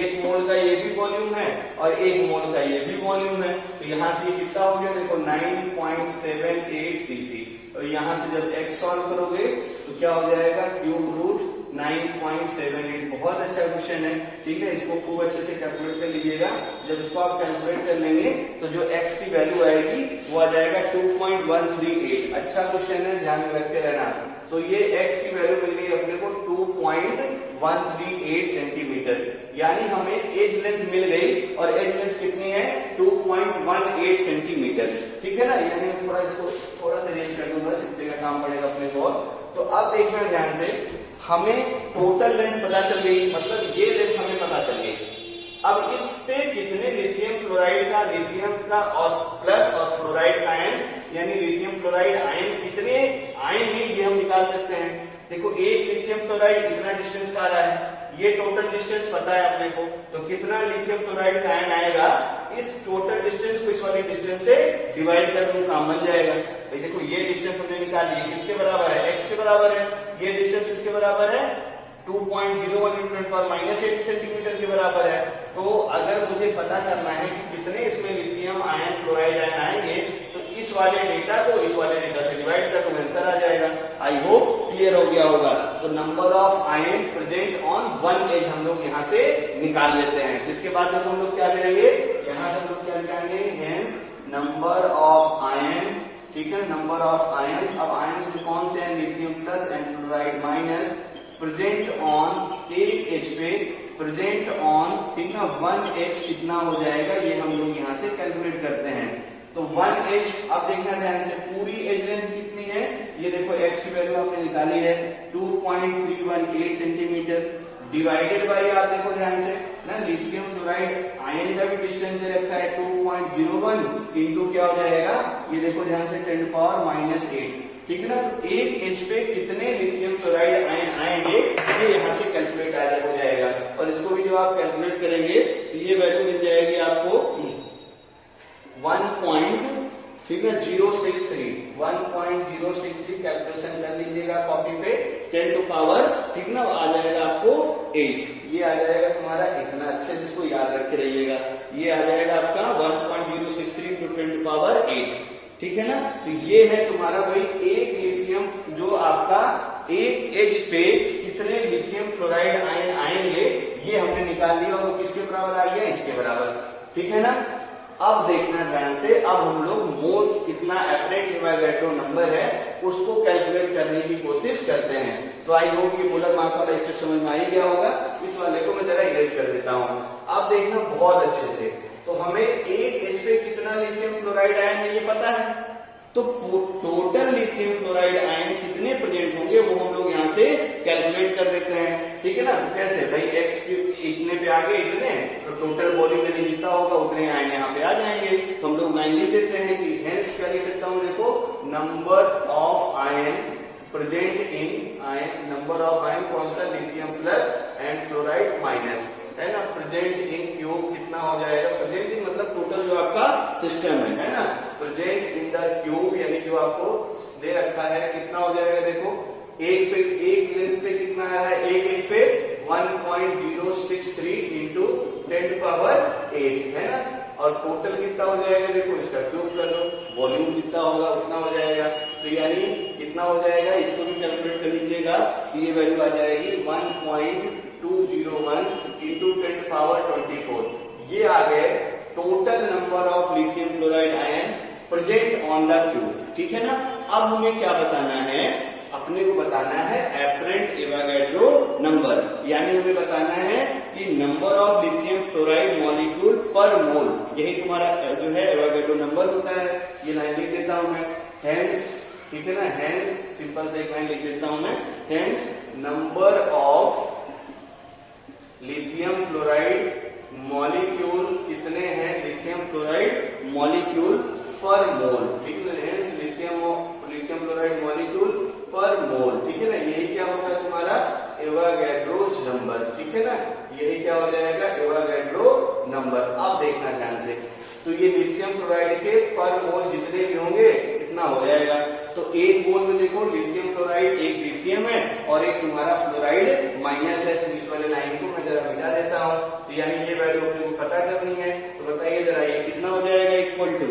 एक मोल का ये भी वॉल्यूम है और 1 मोल का ये भी वॉल्यूम है, तो यहाँ से ये कितना हो गया देखो 9.78 सीसी। और यहाँ से जब x सॉल्व करोगे तो क्या हो जाएगा क्यूब रूट 9.78। बहुत अच्छा क्वेश्चन है, ठीक है, इसको खूब अच्छे से कैलकुलेट कर लीजिएगा। जब इसको आप कैलकुलेट कर लेंगे तो जो x की वैल्यू आएगी वो आ जाएगा 2.138। अच्छा क्वेश्चन है, ध्यान में रखते रहना। तो ये x की वैल्यू मिल गई अपने को 2.138 सेंटीमीटर, यानी हमें एज लेंथ मिल गई और एज लेंथ कितनी है 2.18 सेंटीमीटर, ठीक है ना। यानी थोड़ा इसको थोड़ा सा रेस कर दूंगा, इतने का काम पड़ेगा अपने को। तो अब देखना ध्यान से, हमें टोटल लेंथ पता चल गई, मतलब ये लेंथ हमें पता चल गई। अब इस पे कितने लिथियम क्लोराइड का, लिथियम का और प्लस और फ्लोराइड आयन यानी लिथियम क्लोराइड आयन कितने आएंगे ये हम निकाल सकते हैं। देखो एक लिथियम क्लोराइड इतना डिस्टेंस का आ रहा है, ये टोटल डिस्टेंस पता है अपने को, तो कितना लिथियम क्लोराइड का आयन आएगा, इस टोटल डिस्टेंस को इस वाले डिस्टेंस से डिवाइड कर दूं, काम बन जाएगा। भाई देखो ये डिस्टेंस हमने निकाल लिया, किसके बराबर है, x के बराबर है, ये डिस्टेंस किसके बराबर है 2.01 × 10⁻8 सेंटीमीटर के बराबर है। तो अगर मुझे पता करना है कि कितने इसमें लिथियम आयन फ्लोराइड आयन आएंगे, तो इस वाले डेटा को इस वाले डेटा से डिवाइड कर तो आंसर आ जाएगा। आई होप क्लियर हो गया होगा। तो number of ion present on 1 as हम लोग यहाँ से निकाल लेते हैं। इसके बाद देखो हम लोग क्या करेंगे, यहाँ से हम लोग क्या लिखेंगे, हेंस नंबर ऑफ आयन, ठीक है, नंबर ऑफ आयन। अब आयन कौन से हैं, lithium plus and fluoride minus, present on 1 H पे, प्रेजेंट ऑन, ठीक ना 1 एच कितना हो जाएगा ये हम लोग यहाँ से कैलकुलेट करते हैं। तो 1 एच, अब देखना ध्यान से पूरी एज लेंथ कितनी है, ये देखो x की वैल्यू आपने निकाली है 2.318 सेंटीमीटर, डिवाइडेड बाई आप देखो ध्यान से ना लिथियम क्लोराइड आयन का भी डिस्टेंस दे रखा है 2.01 इंटू क्या हो जाएगा, ये देखो ध्यान से 10⁻⁸, ठीक है ना। तो 1 एच पे कितने लिथियम क्लोराइड आयन आएंगे ये यहाँ से कैलकुलेट हो जाएगा। और इसको भी जब आप कैलकुलेट करेंगे तो ये वैल्यू मिल जाएगी आपको 1.063 कैलकुलेशन कर लीजिएगा कॉपी पे, 10 टू पावर, ठीक ना, आ जाएगा आपको 8, ये आ जाएगा तुम्हारा इतना, अच्छे जिसको याद रखे रहिएगा, ये आ जाएगा आपका 1.063 × 10 टू पावर 8, ठीक है ना। तो ये है तुम्हारा भाई एक लिथियम, जो आपका 1 एच पे कितने लिथियम क्लोराइड आयन आएंगे ये हमने निकाल लिया, और वो किसके बराबर आ गया, इसके बराबर, ठीक है ना। अब देखना ध्यान से, अब हम लोग मोल कितना एवरेज एवोगाड्रो नंबर है उसको कैलकुलेट करने की कोशिश करते हैं। तो आई होप ये मोलर मास वाला स्टेप समझ में आ ही गया होगा। इस वाले को मैं जरा इरेज कर देता हूँ। अब देखना बहुत अच्छे से, तो हमें 1 एच पे कितना लिथियम क्लोराइड आयन है ये पता है, तो टोटल लिथियम क्लोराइड आयन कितने प्रेजेंट होंगे वो हम लोग यहाँ से कैलकुलेट कर देते हैं, ठीक है ना। तो कैसे भाई x इतने पे आ गए इतने, तो टोटल वॉल्यूम में जितना होगा उतने आयन यहाँ पे आ जाएंगे। तो हम लोग 9 लिख देते हैं कि हेंस क्या लिख सकता हूँ, देखो number of ion present in ion, number of ion कौन सा, lithium plus and fluoride minus, है ना। प्रेजेंट इन क्यूब कितना हो जाएगा, प्रेजेंट इन मतलब टोटल जो आपका सिस्टम है ना। प्रेजेंट इन द क्यूब यानी जो आपको दे रखा है कितना हो जाएगा, देखो एक लेंथ पे कितना आ रहा है, एक इस पे 1.063 इंटू 10⁸ है ना। और टोटल कितना हो जाएगा, देखो इसका क्यूब कर दो, वॉल्यूम कितना होगा उतना हो जाएगा। तो यानी कितना हो जाएगा, इसको भी कैलकुलेट कर लीजिएगा, ये वैल्यू आ जाएगी 1.201 इंटू 10⁻24। ये आ गए total number of lithium chloride ion present on the cube, ठीक है ना। अब हमें क्या बताना है, अपने को बताना है एपरेंट एवोगाड्रो नंबर, यानी हमें बताना है कि number of lithium chloride molecule पर मोल, यही तुम्हारा जो है एवोगाड्रो नंबर होता है। ये लाइन लिख देता हूं मैं, हेंस, ठीक है ना, हेंस सिंपल से एक लाइन लिख देता हूं मैं, hence number of lithium chloride molecule कितने हैं, लिथियम क्लोराइड मॉलिक्यूल पर मोल, ठीक है ना, हेंस लिथियम क्लोराइड मॉलिक्यूल पर मोल, ठीक है ना। यही क्या होता है तुम्हारा एवोगाड्रोस नंबर, ठीक है ना, यही क्या हो जाएगा एवोगाड्रो नंबर। अब देखना ध्यान से, तो ये लिथियम क्लोराइड के पर मोल जितने भी होंगे कितना हो जाएगा, तो एक मोल में देखो लिथियम क्लोराइड, एक लिथियम है और एक तुम्हारा फ्लोराइड माइनस है, तो इस वाले लाइन को मैं जरा मिटा देता हूं। तो यानी ये वैल्यू अपने को पता करनी है, तो बताइए जरा ये कितना हो जाएगा, इक्वल टू,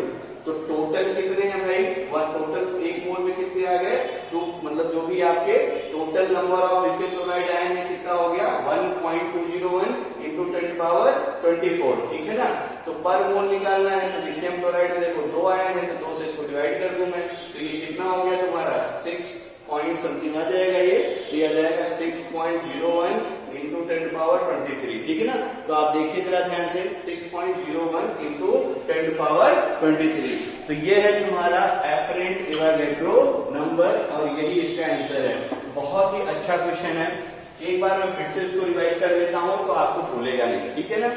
तो टोटल कितने हैं भाई, वन, टोटल एक मोल में कितने आ गए, तो मतलब जो भी आपके total number of lithium chloride ion है कितना हो गया 1.201 इंटू 10⁻24, ठीक है ना। तो पर मोल निकालना है, तो लिथियम क्लोराइड में देखो 2 आयन है, तो 2 से इसको डिवाइड कर दूं मैं, तो ये कितना हो गया तुम्हारा 6 पॉइंट समथिंग आ जाएगा, ये आ जाएगा 6.01 इंटू 10⁻23, ठीक है ना। तो आप देखिए जरा ध्यान से, 6.01 इंटू 10⁻23, तो ये है तुम्हारा एपरेंट एवोगाड्रो नंबर और यही इसका आंसर है। बहुत ही अच्छा क्वेश्चन है, एक बार मैं फिर से इसको रिवाइज कर देता हूं तो आपको भूलेगा नहीं, ठीक है ना।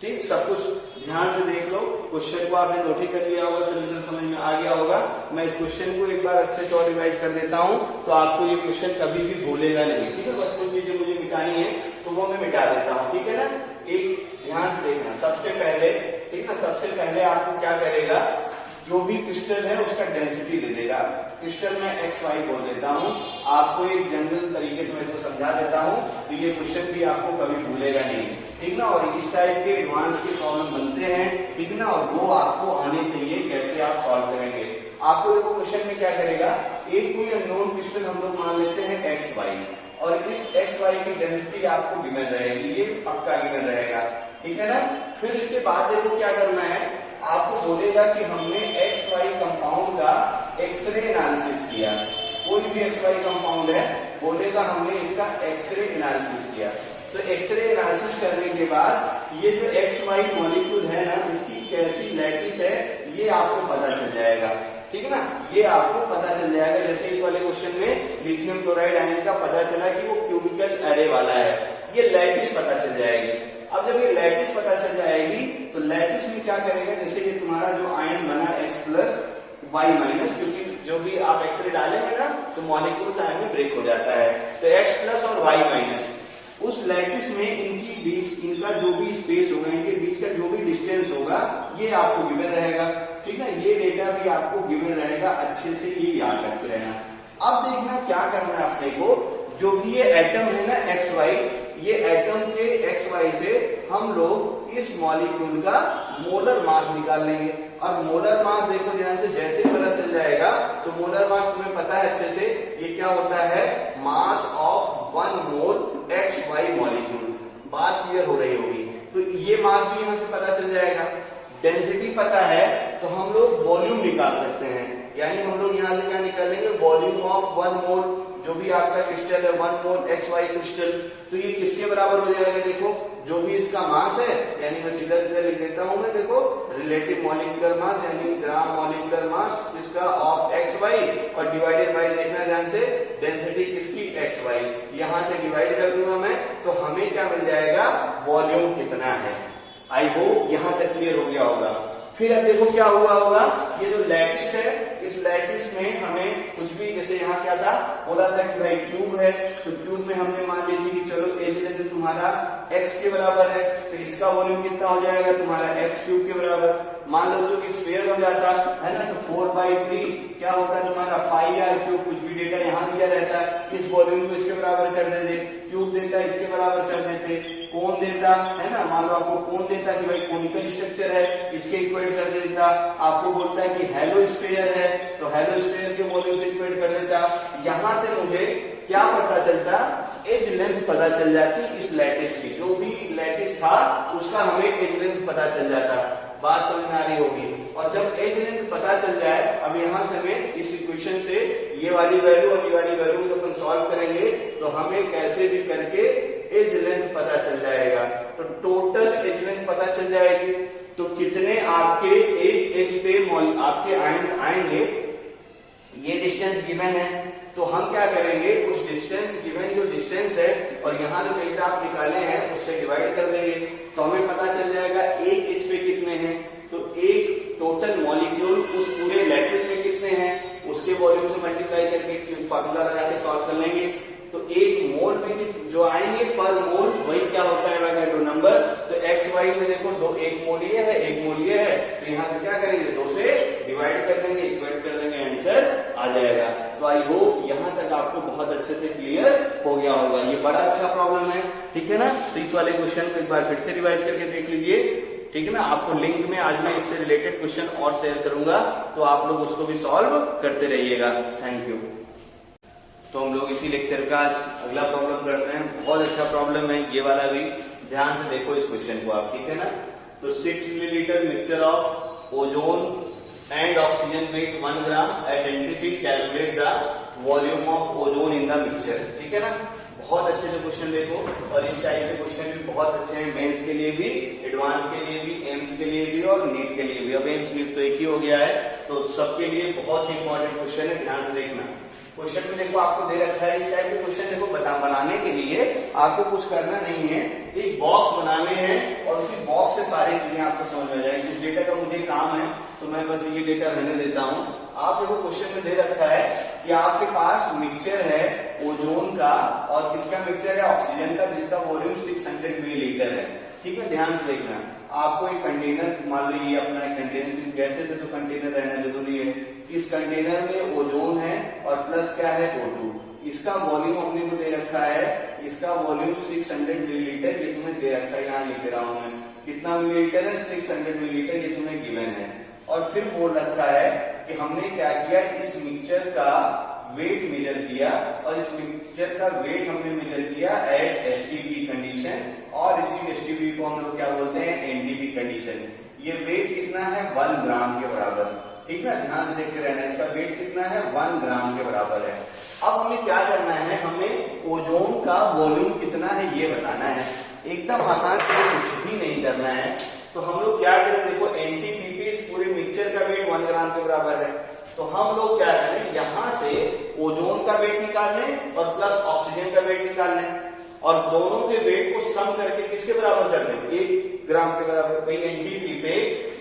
ठीक, सब कुछ ध्यान से देख लो, क्वेश्चन को आपने नोट कर लिया होगा, सोल्यूशन समझ में आ गया होगा। मैं इस क्वेश्चन को एक बार अच्छे से और रिवाइज कर देता हूं तो आपको ये क्वेश्चन कभी भी भूलेगा नहीं, ठीक है। बस कुछ चीजें मुझे मिटानी है तो वो मैं मिटा देता हूं, ठीक है ना। एक ध्यान से देखना, सबसे पहले, ठीक है ना, सबसे पहले आपको क्या करेगा, जो भी क्रिस्टल है उसका डेंसिटी दे देगा। क्रिस्टल में XY बोल देता हूं, आपको एक जनरल तरीके से मैं इसको समझा देता हूं, तो ये क्वेश्चन भी आपको कभी भूलेगा नहीं, ठीक ना। और इस टाइप के एडवांस के प्रॉब्लम बनते हैं, ठीक ना, और वो आपको आने चाहिए, कैसे आप सॉल्व करेंगे। आपको देखो क्वेश्चन में क्या करेगा, एक कोई अननोन क्रिस्टल हम लोग मान लेते हैं XY, और इस XY की डेंसिटी आपको गिवन रहेगी, ये पक्का गिवन रहेगा, ठीक है ना। फिर इसके बाद देखो क्या करना है, आपको बोलेगा कि हमने XY कंपाउंड का एक्सरे एनालिसिस किया, कोई भी XY कंपाउंड है, बोलेगा हमने इसका एक्सरे एनालिसिस किया। तो एक्सरे एनालिसिस करने के बाद ये जो XY मॉलिक्यूल है ना, इसकी कैसी लैटिस है ये आपको पता चल जाएगा, ठीक है ना, ये आपको पता चल जाएगा। जैसे इस वाले क्वेश्चन में लिथियम क्लोराइड आयन का पता चला कि वो क्यूबिकल एरे वाला है, ये लैटिस पता चल जाएगी। अब जब ये लैटिस पता चल जाएगी तो लैटिस में क्या करेगा, जैसे कि तुम्हारा जो आयन बना X प्लस Y माइनस, क्योंकि जो भी आप एक्सरे डालेंगे ना तो मॉलिक्यूल टाइम में ब्रेक हो जाता है, तो X प्लस और Y माइनस, उस लैटिस में इनकी बीच, इनका जो भी स्पेस होगा, इनके बीच का जो भी डिस्टेंस होगा ये आपको गिवन रहेगा, ठीक है। ये डेटा भी आपको गिवन रहेगा, अच्छे से ये याद रखते रहना। अब देखना क्या करना है अपने को, जो भी ये एटम है ना XY, ये एटम के XY से हम लोग इस मॉलिक्यूल का मोलर मास निकाल लेंगे। और मोलर मास देखो ध्यान से, जैसे पता चल जाएगा तो मोलर मास तुम्हें पता है अच्छे से, ये क्या होता है, मास ऑफ 1 मोल XY मॉलिक्यूल। बात क्लियर हो रही होगी, तो ये मास भी यहां से पता चल जाएगा। डेंसिटी पता है तो हम लोग वॉल्यूम निकाल सकते हैं, यानी हम लोग यहां से क्या निकालेंगे, वॉल्यूम ऑफ 1 मोल, जो भी आपका क्रिस्टल है 1 मोल XY क्रिस्टल, तो ये किसके बराबर हो जाएगा, देखो जो भी इसका मास है, यानी मैं सीधा सीधा लिख देता हूं मैं, देखो रिलेटिव मॉलिक्यूलर मास यानी ग्राम मॉलिक्यूलर मास इसका ऑफ XY, और डिवाइडेड बाय, देखना ध्यान से, डेंसिटी किसकी XY, यहां से डिवाइड कर दूंगा मैं, तो हमें क्या मिल जाएगा, वॉल्यूम कितना है। आई होप यहां तक क्लियर हो गया होगा। फिर अब देखो क्या हुआ होगा, ये जो लैटिस है, इस लैटिस में हमें कुछ भी, जैसे यहाँ क्या था, बोला था कि भाई क्यूब है, तो क्यूब में हमने मान ली थी कि चलो एज लेंथ तुम्हारा x के बराबर है, तो इसका वॉल्यूम कितना हो जाएगा तुम्हारा x क्यूब के बराबर। मान लो तो कि स्क्वायर हो जाता है ना, तो 4/3 क्या होता है तुम्हारा पाई आर क्यूब, कुछ भी डेटा यहाँ दिया रहता है, इस वॉल्यूम को इसके बराबर कर देते, क्यूब देता इसके बराबर कर देते, कोण देता है ना, मान लो आपको कोण देता कि भाई कोनिकल स्ट्रक्चर है, इसके इक्वेट कर देता, आपको बोलता है कि हेलो स्फीयर है, तो हेलो स्फीयर के वॉल्यूम से इक्वेट कर देता। यहां से मुझे क्या पता चलता, एज लेंथ पता चल जाती इस लैटिस की, जो भी लैटिस था उसका हमें एज लेंथ पता चल जाता। बात समझ में आ रही होगी। और जब एज लेंथ पता चल जाए, अब यहां से हमें इस इक्वेशन से ये वाली वैल्यू और ये वाली वैल्यू को अपन सॉल्व करेंगे, तो हमें कैसे भी करके एज लेंथ पता चल जाएगा। तो टोटल एज लेंथ पता चल जाएगी, तो कितने आपके एक एज पे आपके आयंस आएंगे, ये डिस्टेंस गिवन है, तो हम क्या करेंगे, उस डिस्टेंस गिवन जो डिस्टेंस है और यहाँ जो डेल्टा आप निकाले हैं उससे डिवाइड कर देंगे, तो हमें पता चल जाएगा एक एज पे कितने हैं, तो एक टोटल मॉलिक्यूल उस पूरे लैटिस में कितने हैं उसके वॉल्यूम से मल्टीप्लाई करके फार्मूला लगा के सॉल्व कर लेंगे। तो एक मोल में जो आएंगे पर मोल, वही क्या होता है वैगैड्रो नंबर। तो एक्स वाई में देखो दो, एक मोल ये है, एक मोल ये है, तो यहाँ से क्या करेंगे, 2 से डिवाइड कर देंगे, इक्वेट कर देंगे, आंसर आ जाएगा। तो आई होप यहाँ तक आपको बहुत अच्छे से क्लियर हो गया होगा। ये बड़ा अच्छा प्रॉब्लम है, ठीक है ना। तो इस वाले क्वेश्चन को एक बार फिर से रिवाइज करके देख लीजिए, ठीक है ना। आपको लिंक में आज मैं इससे रिलेटेड क्वेश्चन और शेयर करूंगा, तो आप लोग उसको भी सॉल्व करते रहिएगा। Thank you. तो हम लोग इसी लेक्चर का अगला प्रॉब्लम करते हैं। बहुत अच्छा प्रॉब्लम है ये वाला भी, ध्यान से देखो इस क्वेश्चन को आप, ठीक है ना। तो 6 millilitre mixture of ozone and oxygen weight 1 gram at NTP, calculate the volume of ozone in the mixture, ठीक है ना। बहुत अच्छे से क्वेश्चन देखो, और इस टाइप के क्वेश्चन भी बहुत अच्छे हैं, मेंस के लिए भी, एडवांस के लिए भी, एम्स के लिए भी और नीट के लिए भी। अब एम्स नीट तो एक ही हो गया है, तो सबके लिए बहुत ही इंपॉर्टेंट क्वेश्चन है, ध्यान से देखना। क्वेश्चन में देखो आपको दे रखा है, इस टाइप के क्वेश्चन देखो बनाने के लिए आपको कुछ करना नहीं है, एक बॉक्स बनाने हैं और उसी बॉक्स से सारी चीजें आपको समझ में आ जाएंगी। इस डेटा का मुझे काम है तो मैं बस ये डेटा रहने देता हूँ। आप देखो क्वेश्चन में दे रखा है कि आपके पास मिक्सचर है ओजोन का, और किसका मिक्सचर है, ऑक्सीजन का, जिसका वॉल्यूम 600 मिलीलीटर है, ठीक है। ध्यान से देखना, आपको एक कंटेनर, मान लो ये अपना एक कंटेनर, गैसेस है तो कंटेनर रहना जरूरी है। इस कंटेनर में ओजोन है और प्लस क्या है O2, इसका वॉल्यूम अपने को दे रखा है, इसका वॉल्यूम 600 मिलीलीटर, ये तुम्हें दे रखा है, यहाँ लिख रहा हूं मैं, कितना मिलीलीटर है, 600 मिलीलीटर, ये तुम्हें गिवन है। और फिर बोल रखा है कि हमने क्या किया, इस मिक्सचर का वेट मेजर किया, और इस मिक्सचर का वेट हमने मेजर किया एट एसटीपी कंडीशन, और इसी एसटीपी को हम लोग क्या बोलते हैं, एनटीपी कंडीशन। ये वेट कितना है, 1 ग्राम के बराबर, ठीक है। ध्यान से देखते रहना, इसका वेट कितना है, 1 ग्राम के बराबर है। अब हमें क्या करना है, हमें ओजोन का वॉल्यूम कितना है ये बताना है। एकदम आसान है, कुछ भी नहीं करना है। तो हम लोग क्या करें, देखो एनटीपी पे इस पूरे मिक्सचर का वेट 1 ग्राम के बराबर है, तो हम लोग क्या करें, यहां से ओजोन का वेट निकाल लें और प्लस ऑक्सीजन का वेट निकाल लें, और दोनों के वेट को सम करके किसके बराबर कर दें, 1 ग्राम के बराबर। भाई एनटीपी पे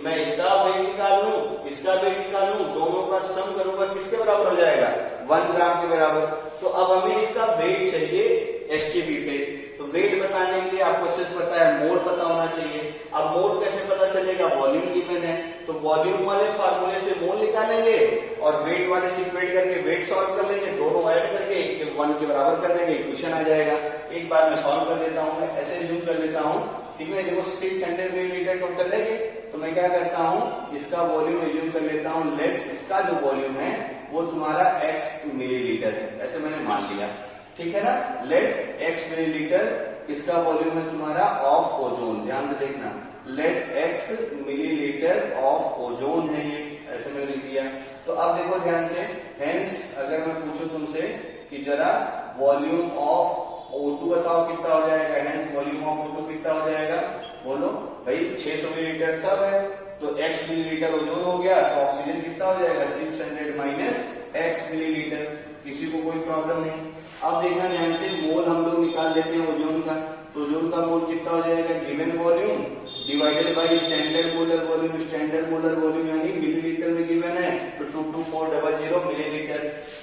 मैं इसका वेट निकाल लूं, इसका वेट निकाल लूं, दोनों का सम करूंगा, किसके बराबर हो जाएगा, 1 ग्राम के बराबर। तो अब हमें इसका वेट चाहिए एसटीपी पे, तो वेट बताने के लिए आपको अच्छे से पता है, मोल पता होना चाहिए। अब मोल कैसे पता चलेगा, वॉल्यूम गिवन है, तो वॉल्यूम वाले फार्मूले से मोल निकालेंगे और वेट वाले से इक्वेट करके वेट सॉल्व कर लेंगे, दोनों ऐड करके 1 के बराबर कर देंगे, इक्वेशन आ जाएगा। एक बार मैं सॉल्व कर देता हूँ, मैं ऐसे यूज कर लेता हूँ, ठीक है। देखो 600 मिलीलीटर टोटल है, तो मैं क्या करता हूँ, इसका वॉल्यूम एज्यूम कर लेता हूँ, लेट इसका जो वॉल्यूम है वो तुम्हारा x मिलीलीटर है, ऐसे मैंने मान लिया, ठीक है ना। लेट x मिलीलीटर, इसका वॉल्यूम है तुम्हारा ऑफ ओजोन, ध्यान से देखना, let x millilitre of ozone है ये, ऐसे मैंने लिख दिया। तो अब देखो ध्यान से, हेंस अगर मैं पूछूं तुमसे कि जरा वॉल्यूम ऑफ O2 बताओ कितना हो जाएगा, हेंस वॉल्यूम ऑफ O2 कितना हो जाएगा, बोलो भाई 600 मिलीलीटर सब है, तो x मिलीलीटर ओजोन हो गया, तो ऑक्सीजन कितना हो जाएगा, 600 माइनस x मिलीलीटर। किसी को कोई प्रॉब्लम नहीं। अब देखना ध्यान से, मोल हम लोग निकाल लेते हैं ओजोन का, तो ओजोन का मोल कितना हो जाएगा, given volume divided by standard molar volume. Standard molar volume यानी मिलीलीटर में गिवन है तो 22400 मिलीलीटर।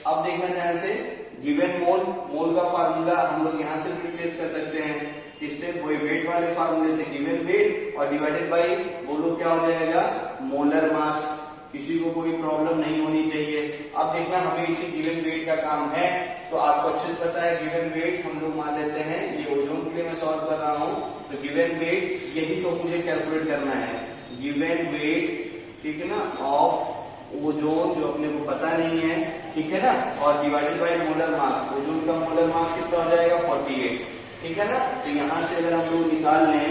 अब देखना ध्यान से, गिवन मोल का फार्मूला हम लोग यहाँ से रिप्लेस कर सकते हैं, इससे वही वेट वाले फार्मूले से गिवन वेट और डिवाइडेड बाय बोलो क्या हो जाएगा, मोलर मास। किसी को कोई प्रॉब्लम नहीं होनी चाहिए। अब देखना हमें इसी गिवन वेट का काम है, तो आपको अच्छे से पता है गिवन वेट हम लोग मान लेते हैं, ये ओजोन के लिए मैं सॉल्व कर रहा हूँ, तो गिवन वेट यही तो मुझे कैलकुलेट करना है, गिवन वेट, ठीक है ना, ऑफ ओजोन जो अपने को पता नहीं है, ठीक है ना, और divided by molar mass. Ozone का मोलर मास कितना हो जाएगा, 48, ठीक है ना। तो यहाँ से अगर हम लोग निकाल लें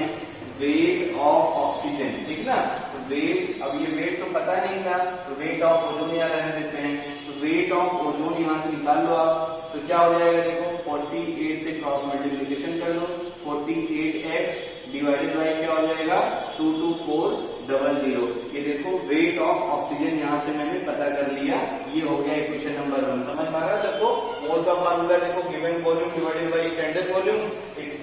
वेट ऑफ ऑक्सीजन, ठीक ना, तो वेट, अब ये वेट तो पता नहीं था, तो वेट ऑफ ओजोन यहाँ रहने देते हैं, तो वेट ऑफ ओजोन यहाँ से निकाल लो आप, तो क्या हो जाएगा, देखो 48 से क्रॉस मल्टीप्लीकेशन कर दो, 48x डिवाइडेड बाय क्या हो जाएगा, 22400। ये देखो वेट ऑफ ऑक्सीजन यहाँ से मैंने पता कर लिया, ये हो गया इक्वेशन नंबर 1। समझ में आ रहा है सबको। मोल का फार्मूला देखो, given volume divided by standard volume,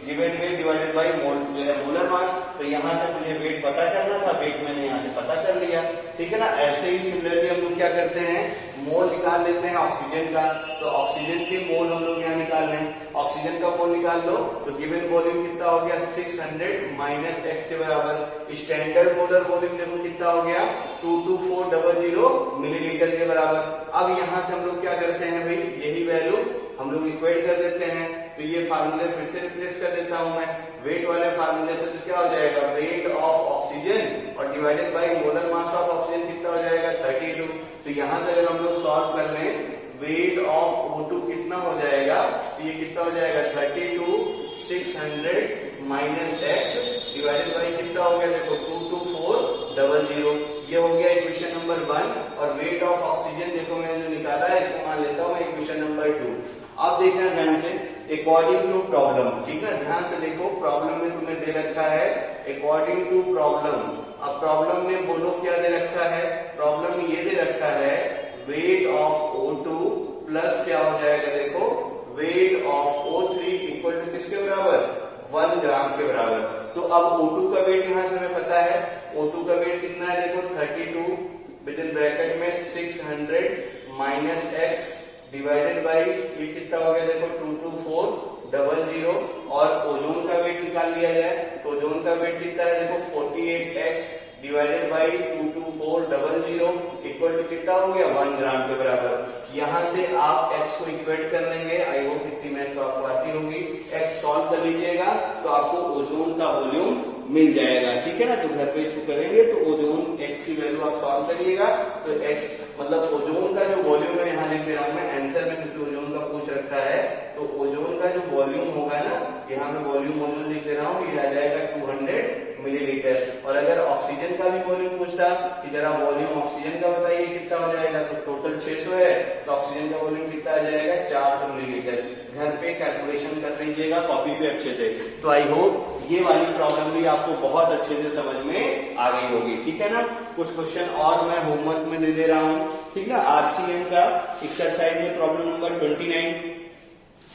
given weight divided by mole जो है मोलर मास। तो यहाँ से मुझे वेट पता करना था, वेट मैंने यहाँ से पता कर लिया, ठीक है ना। ऐसे ही सिमिलरली हम लोग क्या करते हैं, मोल निकाल लेते हैं ऑक्सीजन का, तो ऑक्सीजन के मोल हम लोग यहाँ निकाल लें, ऑक्सीजन का मोल निकाल लो, तो गिवन वॉल्यूम कितना हो गया, 600 माइनस x के बराबर। स्टैंडर्ड मोलर वॉल्यूम देखो कितना हो गया, 22400 मिलीलीटर के बराबर। अब यहाँ से हम लोग क्या करते हैं भाई, यही वैल्यू हम लोग इक्वेट कर देते हैं, तो ये फार्मूले फिर से रिप्लेस कर देता हूं मैं वेट वाले फार्मूले से, तो क्या हो जाएगा, वेट ऑफ ऑक्सीजन और divided by molar mass of oxygen कितना हो जाएगा, 32। तो यहाँ से अगर हम लोग सॉल्व कर लें, वेट ऑफ O2 कितना हो जाएगा, तो ये कितना हो जाएगा, 32 600 माइनस x डिवाइडेड बाय कितना हो गया, देखो 22400। ये हो गया इक्वेशन नंबर 1। और वेट ऑफ ऑक्सीजन देखो मैंने जो निकाला है, इसको मान लेता हूँ इक्वेशन नंबर 2। अब देखना ध्यान से, अकॉर्डिंग टू प्रॉब्लम, ठीक है, ध्यान से देखो, प्रॉब्लम में तुम्हें दे रखा है अकॉर्डिंग टू प्रॉब्लम। अब प्रॉब्लम में बोलो क्या दे रखा है, प्रॉब्लम में ये दे रखा है वेट ऑफ O2 प्लस क्या हो जाएगा, देखो weight of O3 equal to किसके बराबर, 1 ग्राम के बराबर। तो अब O2 का वेट यहाँ से हमें पता है, O2 का वेट कितना है, देखो 32 विद इन ब्रैकेट में 600 माइनस x डिवाइडेड बाई ये कितना हो गया, देखो 22400। और ओजोन का वेट निकाल लिया जाए, तो ओजोन का वेट कितना है, देखो 48x divided by 22400 equal to कितना हो गया, 1 ग्राम के बराबर। यहाँ से आप x को इक्वेट कर लेंगे, आई होप इतनी मैथ तो आपको आती होगी। x सॉल्व कर लीजिएगा तो आपको ओजोन का वॉल्यूम मिल जाएगा, ठीक है ना। तो घर पे इसको करेंगे तो ओजोन x की वैल्यू आप सॉल्व करिएगा, तो x मतलब ओजोन का जो वॉल्यूम है यहाँ लिख दे रहा हूं मैं आंसर में, क्योंकि ओजोन का पूछ रखा है, तो ओजोन का जो वॉल्यूम होगा ना, यहाँ पे वॉल्यूम ओजोन लिख दे रहा हूँ, ये आ जाएगा 200 मिलीलीटर। और अगर ऑक्सीजन का भी वॉल्यूम पूछता कि जरा वॉल्यूम ऑक्सीजन का बताइए कितना हो जाएगा, तो टोटल 600 है, तो ऑक्सीजन का वॉल्यूम कितना आ जाएगा, 400 मिलीलीटर। घर पे कैलकुलेशन कर लीजिएगा कॉपी पे अच्छे से। तो आई होप ये वाली प्रॉब्लम भी आपको बहुत अच्छे से समझ में आ गई होगी, ठीक है ना। कुछ क्वेश्चन और मैं होमवर्क में दे दे रहा हूँ, ठीक ना। RCM का एक्सरसाइज में प्रॉब्लम नंबर 29,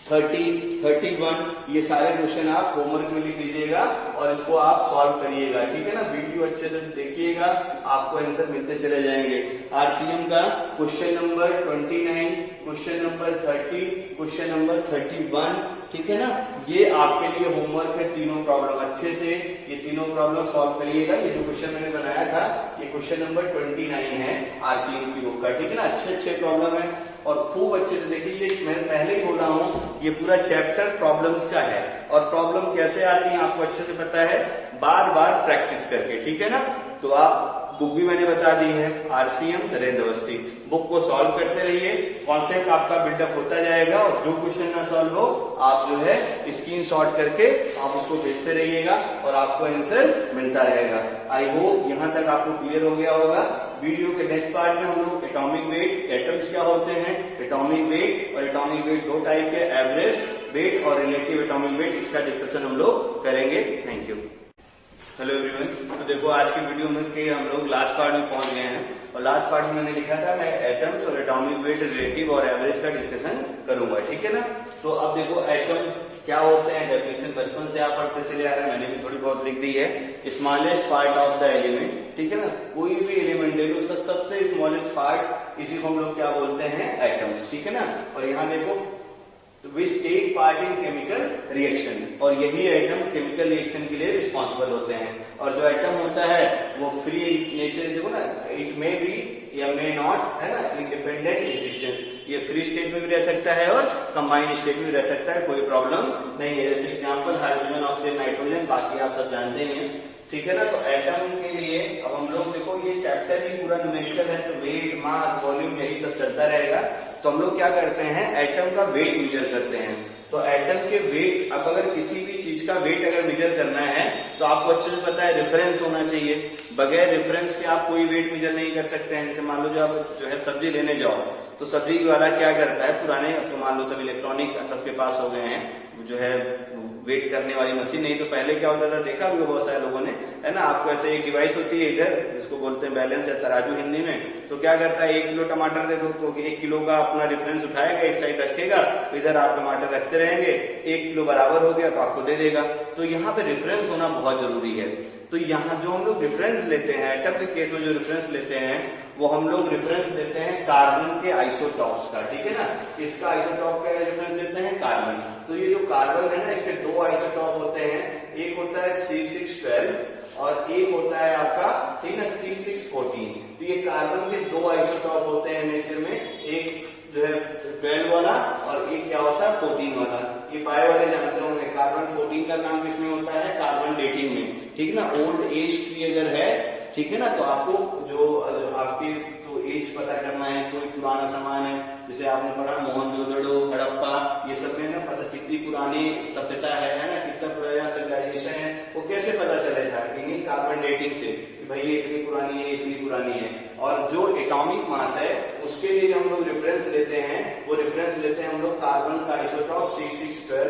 30, 31 ये सारे क्वेश्चन आप होमवर्क में लिख लीजिएगा और इसको आप सॉल्व करिएगा, ठीक है ना। वीडियो अच्छे से देखिएगा, आपको आंसर मिलते चले जाएंगे। RCM का question number 29, question number 30, question number 31, ठीक है ना। ये आपके लिए होमवर्क है, तीनों प्रॉब्लम अच्छे से ये तीनों प्रॉब्लम सॉल्व करिएगा। ये जो क्वेश्चन मैंने बनाया था ये क्वेश्चन नंबर 29 है RCM की बुक का, ठीक है ना। अच्छे प्रॉब्लम है और खूब अच्छे से देखिए, ये मैं पहले ही बोल रहा हूँ, ये पूरा चैप्टर प्रॉब्लम्स का है और प्रॉब्लम कैसे आती है आपको अच्छे से पता है, बार बार प्रैक्टिस करके, ठीक है ना। तो आप बुक भी मैंने बता दी है, RCM नरेंद्र अवस्थी, बुक को सॉल्व करते रहिए, कॉन्सेप्ट आपका बिल्डअप होता जाएगा और जो क्वेश्चन ना सॉल्व हो आप जो है स्क्रीनशॉट करके आप उसको भेजते रहिएगा और आपको आंसर मिलता रहेगा। आई होप यहाँ तक आपको क्लियर हो गया होगा। वीडियो के नेक्स्ट पार्ट में हम लोग एटॉमिक वेट, एटम्स क्या होते हैं, एटॉमिक वेट और एटॉमिक वेट दो टाइप के, एवरेज वेट और रिलेटिव एटॉमिक वेट, इसका डिस्कशन हम लोग करेंगे। Thank you. हेलो एवरीवन, तो देखो आज के वीडियो में के हम लोग लास्ट पार्ट में पहुंच गए हैं और लास्ट पार्ट में मैंने लिखा था मैं एटम्स और एटॉमिक वेट रिलेटिव और एवरेज का डिस्कशन करूंगा, ठीक है ना। तो अब देखो एटम क्या होते हैं, डेफिनेशन बचपन से आप पढ़ते चले आ रहे हैं, मैंने भी थोड़ी बहुत लिख दी है। Smallest part of the element, ठीक है ना, कोई भी एलिमेंट ले लो उसका सबसे स्मॉलेस्ट पार्ट, इसी को हम लोग क्या बोलते हैं, एटम्स, ठीक है ना। और यहाँ देखो which take part in chemical reaction, और यही एटम केमिकल रिएक्शन के लिए रिस्पॉन्सिबल होते हैं। और जो एटम होता है वो फ्री नेचर, देखो ना, इट मे बी या मे नॉट, है ना, इंडिपेंडेंट एग्जिस्टेंस, ये फ्री स्टेट में भी रह सकता है और कंबाइंड स्टेट में भी रह सकता है, कोई प्रॉब्लम नहीं है। जैसे एग्जांपल हाइड्रोजन, ऑक्सीजन, नाइट्रोजन, बाकी आप सब जानते हैं, ठीक है ना। तो एटम के लिए अब हम लोग देखो ये चैप्टर ही पूरा न्यूमेरिकल है, तो वेट, मास, वॉल्यूम यही सब चलता रहेगा। तो हम लोग क्या करते हैं, एटम का वेट मेजर करते हैं। तो एटम के वेट, अब अगर किसी भी चीज का वेट अगर मेजर करना है तो आपको अच्छे से पता है रेफरेंस होना चाहिए। बगैर रेफरेंस के आप कोई वेट मेजर नहीं कर सकते हैं। जैसे मान लो जो आप जो है सब्जी लेने जाओ तो सब्जी वाला क्या करता है, पुराने, अब तो मान लो सब इलेक्ट्रॉनिक सबके पास हो गए हैं जो है वेट करने वाली मशीन, नहीं तो पहले क्या होता था, देखा भी बहुत सारे लोगों ने, है ना, आपको ऐसे एक डिवाइस होती है इधर, जिसको बोलते हैं बैलेंस या तराजू हिंदी में। तो क्या करता है, 1 किलो टमाटर दे दो तो 1 किलो का अपना रेफरेंस उठाएगा, एक साइड रखेगा, तो इधर आप टमाटर रखते रहेंगे, 1 किलो बराबर हो गया तो आपको दे देगा। तो यहाँ पे रेफरेंस होना बहुत जरूरी है। तो यहाँ जो हम लोग रेफरेंस लेते हैं, एटम के केस में जो रेफरेंस लेते हैं वो हम लोग रेफरेंस लेते हैं कार्बन के आइसोटॉप्स का, ठीक है ना। इसका आइसोटॉप का रेफरेंस लेते हैं कार्बन। तो ये जो कार्बन है ना, इसके 2 आइसोटॉप होते हैं, एक होता है C612 और एक होता है आपका, ठीक है ना, C614। तो ये कार्बन के 2 आइसोटॉप होते हैं नेचर में, एक जो है 12 वाला और एक क्या होता है 14 वाला। ये बायो वाले जानते होंगे, कार्बन 14 का काम किसमें होता है, कार्बन डेटिंग में, ठीक है ना। ओल्ड एज की अगर है, ठीक है ना, तो आपको जो आपकी तो एज पता करना है, कोई पुराना सामान है, जैसे आपने पढ़ा मोहनजोदड़ो, हड़प्पा, ये सब में ना पता कितनी पुरानी सभ्यता है ना, कितना पुराना सिविलाइजेशन है, वो कैसे पता चलेगा, इन्हीं कार्बन डेटिंग से कि भाई ये इतनी पुरानी है, इतनी पुरानी है। और जो एटॉमिक मास है उसके लिए हम लोग रेफरेंस लेते हैं, वो रेफरेंस लेते हैं हम लोग कार्बन का आइसोटॉप C612,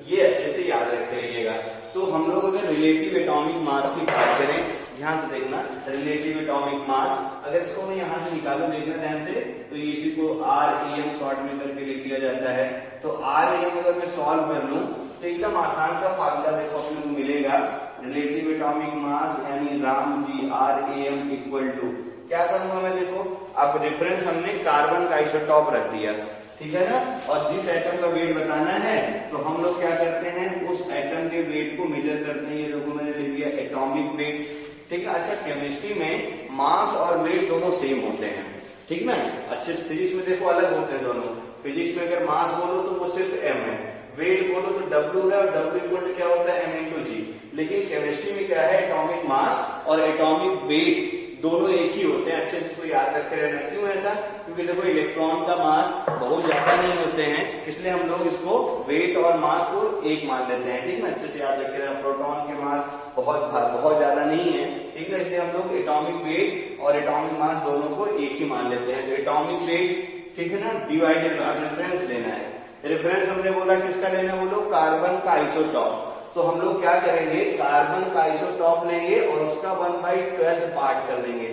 ये अच्छे से याद रखे रहिएगा। तो हम लोग अगर रिलेटिव एटॉमिक मास की बात करें, ध्यान से देखना, रिलेटिव एटॉमिक मास, अगर इसको मैं यहाँ से निकालू, देखना ध्यान से, तो इसी को REM शॉर्ट में करके लिख दिया जाता है। तो REM अगर मैं सॉल्व कर लूं तो एकदम आसान सा फार्मूला देखो अपने को मिलेगा, रिलेटिव एटॉमिक मास यानी Ram ji REM equal to, क्या करूंगा मैं, देखो अब रेफरेंस हमने कार्बन का आइसोटॉप रख दिया, ठीक है ना, और जिस एटम का वेट बताना है तो हम लोग क्या करते हैं, उस एटम के वेट को मेजर करते हैं। ये देखो मैंने लिख दिया एटॉमिक वेट, ठीक है। अच्छा, केमिस्ट्री में मास और वेट दोनों सेम होते हैं, ठीक ना। अच्छे फिजिक्स में देखो अलग होते हैं दोनों। फिजिक्स में अगर मास बोलो तो वो सिर्फ m है, वेट बोलो तो W है, और W इक्वल क्या होता है m×g। लेकिन केमिस्ट्री में क्या है, एटॉमिक मास और एटॉमिक वेट दोनों एक ही होते हैं। अच्छे इसको याद रखे रहना। क्यों ऐसा, क्योंकि देखो इलेक्ट्रॉन का मास बहुत ज्यादा नहीं होते हैं, इसलिए हम लोग इसको वेट और मास को एक मान लेते हैं, ठीक ना। अच्छे से याद रखे रहना, प्रोटॉन के मास बहुत ज्यादा नहीं है, ठीक है, इसलिए हम लोग एटॉमिक वेट और एटॉमिक मास दोनों को एक ही मान लेते हैं। तो एटॉमिक वेट, ठीक है ना, डिवाइडेड बाय रेफरेंस लेना है। रेफरेंस हमने बोला किसका लेना है, बोलो कार्बन का आइसोटॉप। तो हम लोग क्या करेंगे, कार्बन का आइसोटॉप लेंगे और उसका 1/12 पार्ट कर लेंगे।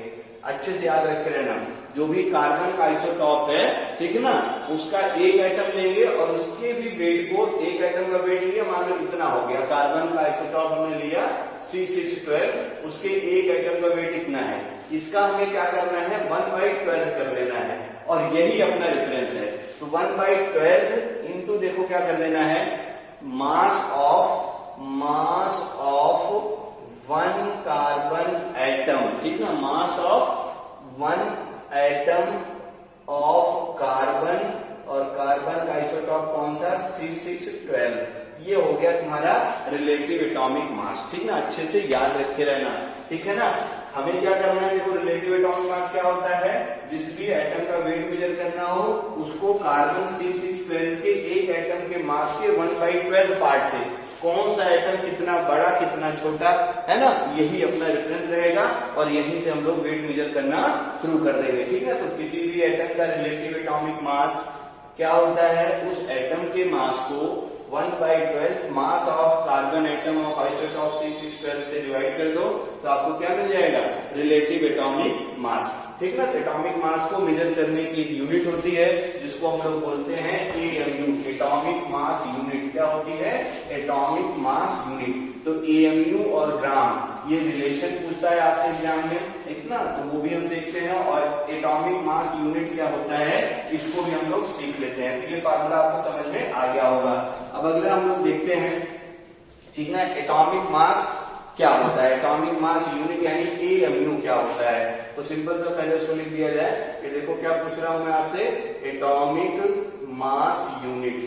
अच्छे से याद रखे रहना, जो भी कार्बन का आइसोटॉप है, ठीक है ना, उसका एक एटम लेंगे और उसके भी वेट को, एक एटम का वेट लिया, मान लो इतना हो गया, कार्बन का आइसोटॉप हमने लिया C612, उसके एक एटम का वेट इतना है, इसका हमें क्या करना है, 1/12 कर लेना है, और यही अपना रेफरेंस है। तो 1/12 इंटू देखो क्या कर देना है, मास ऑफ 1 कार्बन एटम, ठीक ना, मास ऑफ 1 एटम ऑफ कार्बन, और कार्बन का आइसोटॉप कौन सा, C612, ये हो गया तुम्हारा रिलेटिव एटॉमिक मास, ठीक ना। अच्छे से याद रखे रहना, ठीक है ना। हमें क्या करना है, देखो रिलेटिव एटॉमिक मास क्या होता है, जिस भी एटम का वेट मेजर करना हो उसको कार्बन C612 के एक एटम के मास के 1/12 पार्ट से, कौन सा एटम कितना बड़ा कितना छोटा, है ना, यही अपना रेफरेंस रहेगा, और यहीं से हम लोग वेट मेजर करना शुरू कर देंगे, ठीक है। तो किसी भी एटम का रिलेटिव एटॉमिक मास क्या होता है, उस एटम के मास को 1/12 mass of carbon atom of isotope C612 से डिवाइड कर दो, तो आपको क्या मिल जाएगा, रिलेटिव एटॉमिक मास। ठीक ना। तो एटॉमिक मास को मेजर करने की एक यूनिट होती है जिसको हम लोग बोलते हैं एएमयू, एटॉमिक मास यूनिट। क्या होती है? Atomic mass unit. तो एएमयू और ग्राम ये रिलेशन पूछता है आपसे एग्जाम में, ठीक ना, तो वो भी हम सीखते हैं। और एटॉमिक मास यूनिट क्या होता है इसको भी हम लोग सीख लेते हैं। तो ये फार्मूला आपको समझ में आ गया होगा। अब अगला हम लोग देखते हैं, ठीक ना, एटॉमिक मास क्या होता है, एटॉमिक मास यूनिट यानी एएमयू क्या होता है। तो सिंपल सा पहले उसको लिख दिया जाए कि देखो क्या पूछ रहा हूं मैं आपसे, atomic mass unit.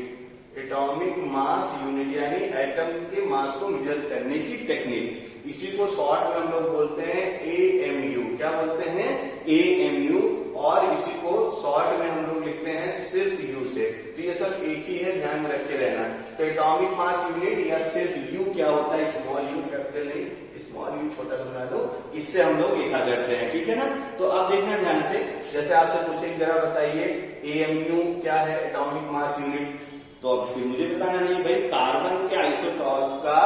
Atomic mass unit यानी एटम के मास को मेजर करने की टेक्निक। इसी को शॉर्ट में हम लोग बोलते हैं एएमयू। क्या बोलते हैं? एएमयू। और इसी को शॉर्ट में हम लोग लिखते हैं सिर्फ यू से। तो ये सब एक ही है, ध्यान में रखे रहना। तो एटॉमिक मास यूनिट या सिर्फ यू क्या होता है, स्मॉल यू, कैपिटल नहीं, स्मॉल यू छोटा बना दो, इससे हम लोग लिखा करते हैं, ठीक है ना। तो अब देखना ध्यान से, जैसे आपसे पूछेंगे जरा बताइए एएमयू क्या है, एटॉमिक मास यूनिट। तो अब फिर मुझे बताना नहीं भाई, कार्बन के आइसोटॉप का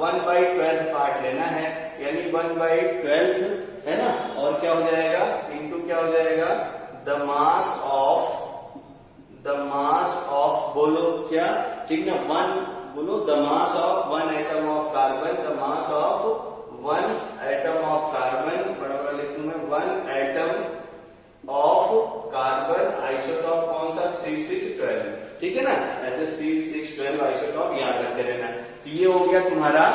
1/12 पार्ट लेना है, यानी 1/12 है ना, और क्या हो जाएगा इनटू क्या हो जाएगा, द मास ऑफ बोलो क्या, ठीक ना, वन बोलो, the mass of one atom of carbon, the mass of one atom of carbon, बड़ा बड़ा लिख दूं मैं, one atom of carbon isotope कौन सा, C612, ठीक है ना। ऐसे C612 आइसोटॉप याद रखते रहना। तो ये हो गया तुम्हारा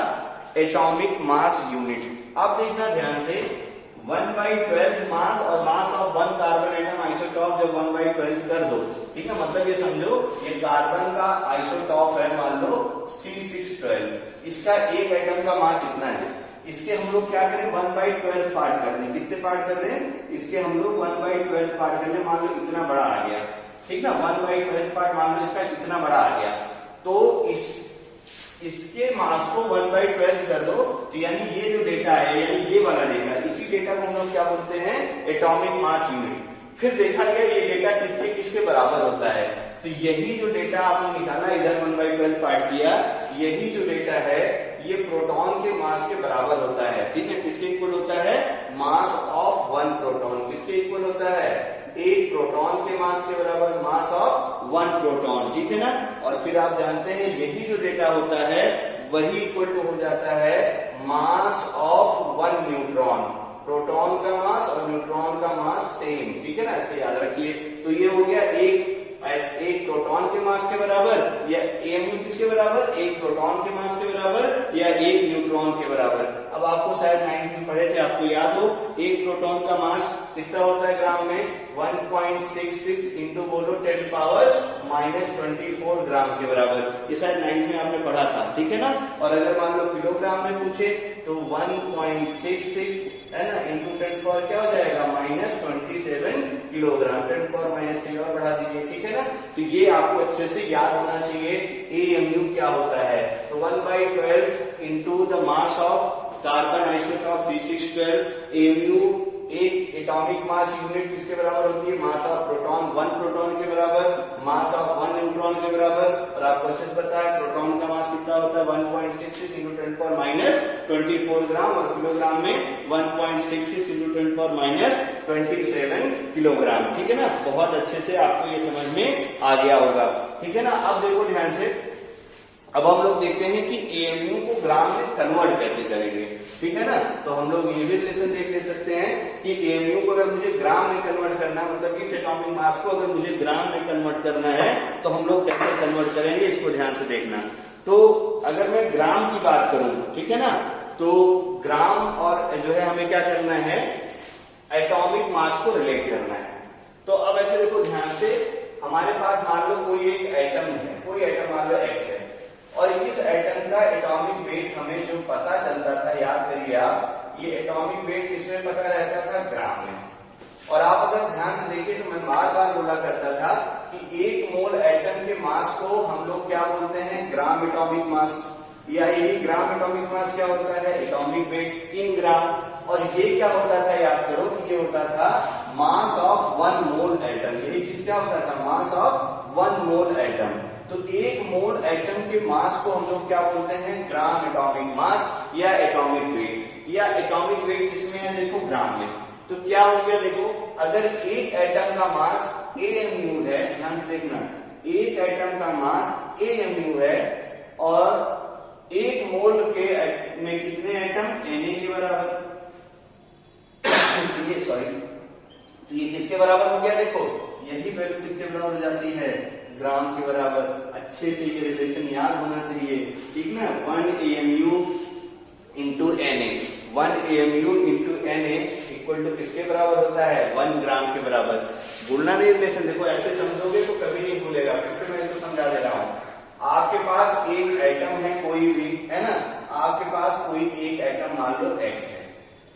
एटॉमिक मास यूनिट। अब देखना ध्यान से, 1/12 मास और mass of one carbon atom isotope जब 1/12 कर दो, ठीक है, मतलब ये समझो ये कार्बन का आइसोटॉप है, मान लो C612, इसका एक एटम का मास इतना है, इसके हम लोग क्या करें 1/12 पार्ट कर दें। कितने पार्ट कर दें? इसके हम लोग 1/12 पार्ट कर दें। मान लो इतना बड़ा आ गया, ठीक ना, 1/12 पार्ट मान लो इसका इतना बड़ा आ गया, तो इसके मास को 1/12 कर दो, तो यानी ये जो डेटा है, यानी ये वाला डेटा, इसी डेटा को हम लोग क्या बोलते हैं, एटॉमिक मास यूनिट। फिर देखा गया ये डेटा किसके किसके बराबर होता है, तो यही जो डेटा आपने निकाला, इधर 1/12 पार्ट किया, यही जो डेटा है ये प्रोटॉन के मास के बराबर होता है, ठीक है। किसके इक्वल होता है, मास ऑफ वन प्रोटॉन। किसके इक्वल होता है, एक प्रोटॉन के मास के बराबर, मास ऑफ वन प्रोटॉन, ठीक है ना। और फिर आप जानते हैं यही जो डेटा होता है वही इक्वल टू हो जाता है mass of one neutron. Proton का मास और न्यूट्रॉन का मास सेम, ठीक है ना, ऐसे याद रखिए। तो ये हो गया एक प्रोटॉन के मास के बराबर, या एएमयू किसके बराबर, एक प्रोटॉन के मास के बराबर या एक न्यूट्रॉन के बराबर। अब आपको शायद 9th में पढ़े थे, आपको याद हो, एक प्रोटॉन का मास कितना होता है ग्राम में, 1.66 इंटू बोलो 10⁻24 ग्राम के बराबर। ये शायद 9th में आपने पढ़ा था, ठीक है ना। और अगर मान लो किलोग्राम में पूछे तो 1.66 है ना, इंटू 10 क्या हो जाएगा, -27 किलोग्राम, 10⁻³ और बढ़ा दीजिए, ठीक है ना। तो ये आपको अच्छे से याद होना चाहिए एएमयू क्या होता है। तो 1/12 into the mass of carbon isotope C612, AMU एक एटॉमिक मास यूनिट किसके बराबर होती है, mass of proton, one proton के बराबर, मास ऑफ वन न्यूट्रॉन के बराबर। और आपको अच्छे से पता है प्रोटॉन का मास कितना होता है, 1.66 इंटू 10⁻24 ग्राम, और किलोग्राम में 1.66 इंटू 10⁻27 किलोग्राम, ठीक है ना। बहुत अच्छे से आपको ये समझ में आ गया होगा, ठीक है ना। अब देखो ध्यान से, अब हम लोग देखते हैं कि एएमयू को ग्राम में कन्वर्ट कैसे करेंगे, ठीक है ना। तो हम लोग ये भी रिलेशन देख ले सकते हैं कि एएमयू को अगर मुझे ग्राम में कन्वर्ट करना, मतलब इस एटॉमिक मास को अगर मुझे ग्राम में कन्वर्ट करना है तो हम लोग कैसे कन्वर्ट करेंगे, इसको ध्यान से देखना। तो अगर मैं ग्राम की बात करूं, ठीक है ना, तो ग्राम और जो है हमें क्या करना है, एटॉमिक मास को रिलेट करना है। तो अब ऐसे देखो ध्यान से, हमारे पास मान लो कोई एक एटम है, कोई एटम मान लो X है, और इस एटम का एटॉमिक वेट हमें जो पता चलता था, याद करिए आप, ये एटॉमिक वेट किसमें पता रहता था, ग्राम में। और आप अगर ध्यान से देखिए तो मैं बार बार बोला करता था कि एक मोल एटम के मास को हम लोग क्या बोलते हैं, ग्राम एटॉमिक मास, या यही ग्राम एटॉमिक मास क्या होता है, एटॉमिक वेट इन ग्राम। और ये क्या होता था, याद करो कि ये होता था mass of one mole atom. यही चीज क्या होता था, mass of one mole atom. तो एक मोल एटम के मास को हम लोग क्या बोलते हैं, ग्राम एटॉमिक मास या एटॉमिक वेट। या एटॉमिक वेट किसमें है, देखो ग्राम में। तो क्या हो गया देखो, अगर एक एटम का मास amu है, ध्यान से देखना, एक एटम का मास amu है और एक मोल के में कितने एटम Na के बराबर, ये सॉरी, तो ये किसके बराबर हो गया, देखो यही वैल्यू किसके बराबर हो जाती है, ग्राम के बराबर। अच्छे से ये रिलेशन याद होना चाहिए, ठीक ना। 1 amu into Na, 1 amu into Na equal to किसके बराबर होता है, 1 ग्राम के बराबर। भूलना नहीं रिलेशन, देखो ऐसे समझोगे तो कभी नहीं भूलेगा। फिर से मैं इसको समझा दे रहा हूं। आपके पास एक एटम है, कोई भी है ना, आपके पास कोई एक एटम मान लो X है,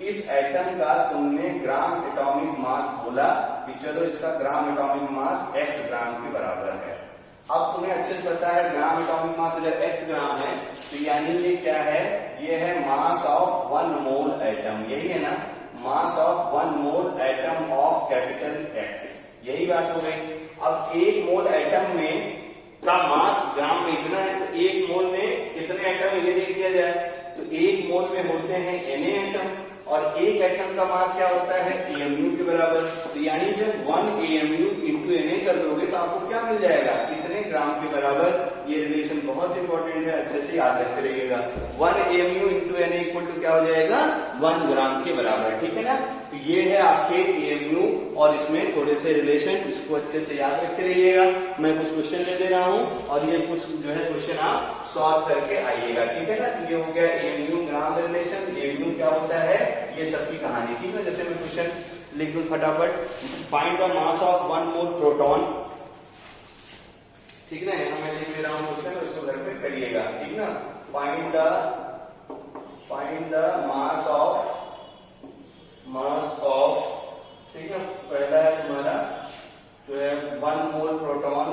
इस एटम का तुमने ग्राम एटॉमिक मास बोला कि चलो इसका ग्राम एटॉमिक मास X ग्राम के बराबर है। अब तुम्हें अच्छे से पता है ग्राम एटॉमिक मास अगर X ग्राम है तो यानी ये क्या है, ये है मास ऑफ 1 मोल एटम, यही है ना, मास of 1 mole atom of capital X, यही बात हो गई। अब एक मोल एटम में का मास ग्राम में इतना है, तो एक मोल में कितने एटम ये देख लिया जाए, तो एक मोल में होते हैं Na एटम और एक एटम का मास क्या होता है amu के बराबर। तो यानी जब 1 amu इंटू Na कर दोगे तो आपको क्या मिल जाएगा, कितने ग्राम के बराबर। ये रिलेशन बहुत इंपॉर्टेंट है, अच्छे से याद रखते रहिएगा। 1 amu into Na equal to क्या हो जाएगा, 1 ग्राम के बराबर, ठीक है ना। तो ये है आपके amu और इसमें थोड़े से रिलेशन, इसको अच्छे से याद रखते रहिएगा। मैं कुछ क्वेश्चन ले दे रहा हूँ और ये कुछ जो है क्वेश्चन आप सॉल्व करके आइएगा, ठीक है ना। तो ये हो गया amu ग्राम रिलेशन, amu क्या होता है, ये सबकी कहानी, ठीक है। जैसे मैं क्वेश्चन लिख दूं फटाफट, find the mass of 1 mole proton, ठीक ना, यहाँ मैं लिख दे रहा हूँ क्वेश्चन, उसको घर पे करिएगा, ठीक ना। फाइंड द मास ऑफ, ठीक है, पहला है तुम्हारा जो है 1 mole proton,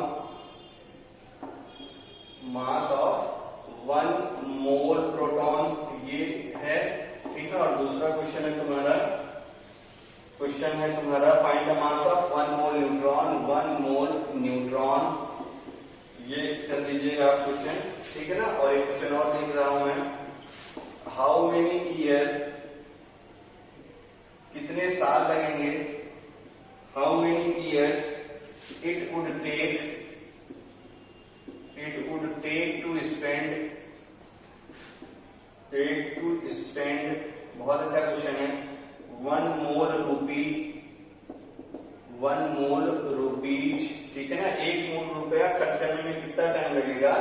mass of 1 mole proton ये है, ठीक है। और दूसरा क्वेश्चन है तुम्हारा find the mass of 1 mole neutron, 1 mole neutron, ये कर दीजिएगा आप क्वेश्चन, ठीक है ना। और एक क्वेश्चन और लिख रहा हूं मैं, हाउ मेनी ईयर, कितने साल लगेंगे, how many years it would take to spend, बहुत अच्छा क्वेश्चन है, 1 मोल रुपीज, ठीक है ना। 1 मोल रुपया खर्च करने में कितना टाइम लगेगा,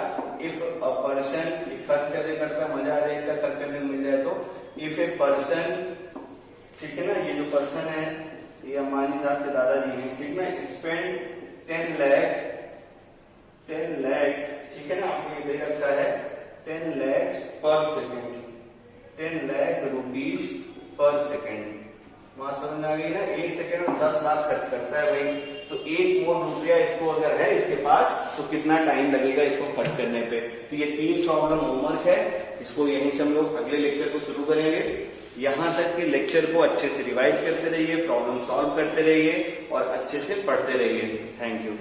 इफ अ पर्सन, खर्च कैसे करता है, मजा आ जाए इतना खर्च करने मिल जाए तो, इफ ए पर्सन, ठीक है ना, ये जो पर्सन है ये अंबानी साहब के दादाजी हैं, ठीक ना, स्पेंड 10 lakhs, ठीक है ना, आपने ये देख रखा है 10 lakhs पर second, 10 lakh rupees per second, वहां समझ में आ गई ना। 1 सेकेंड में 10 लाख खर्च करता है भाई, तो 1 मोल रुपया इसको अगर है इसके पास तो कितना टाइम लगेगा इसको खर्च करने पे। तो ये 3 प्रॉब्लम होमवर्क है, इसको यहीं से हम लोग अगले लेक्चर को शुरू करेंगे। यहां तक के लेक्चर को अच्छे से रिवाइज करते रहिए, प्रॉब्लम सॉल्व करते रहिए और अच्छे से पढ़ते रहिए। Thank you.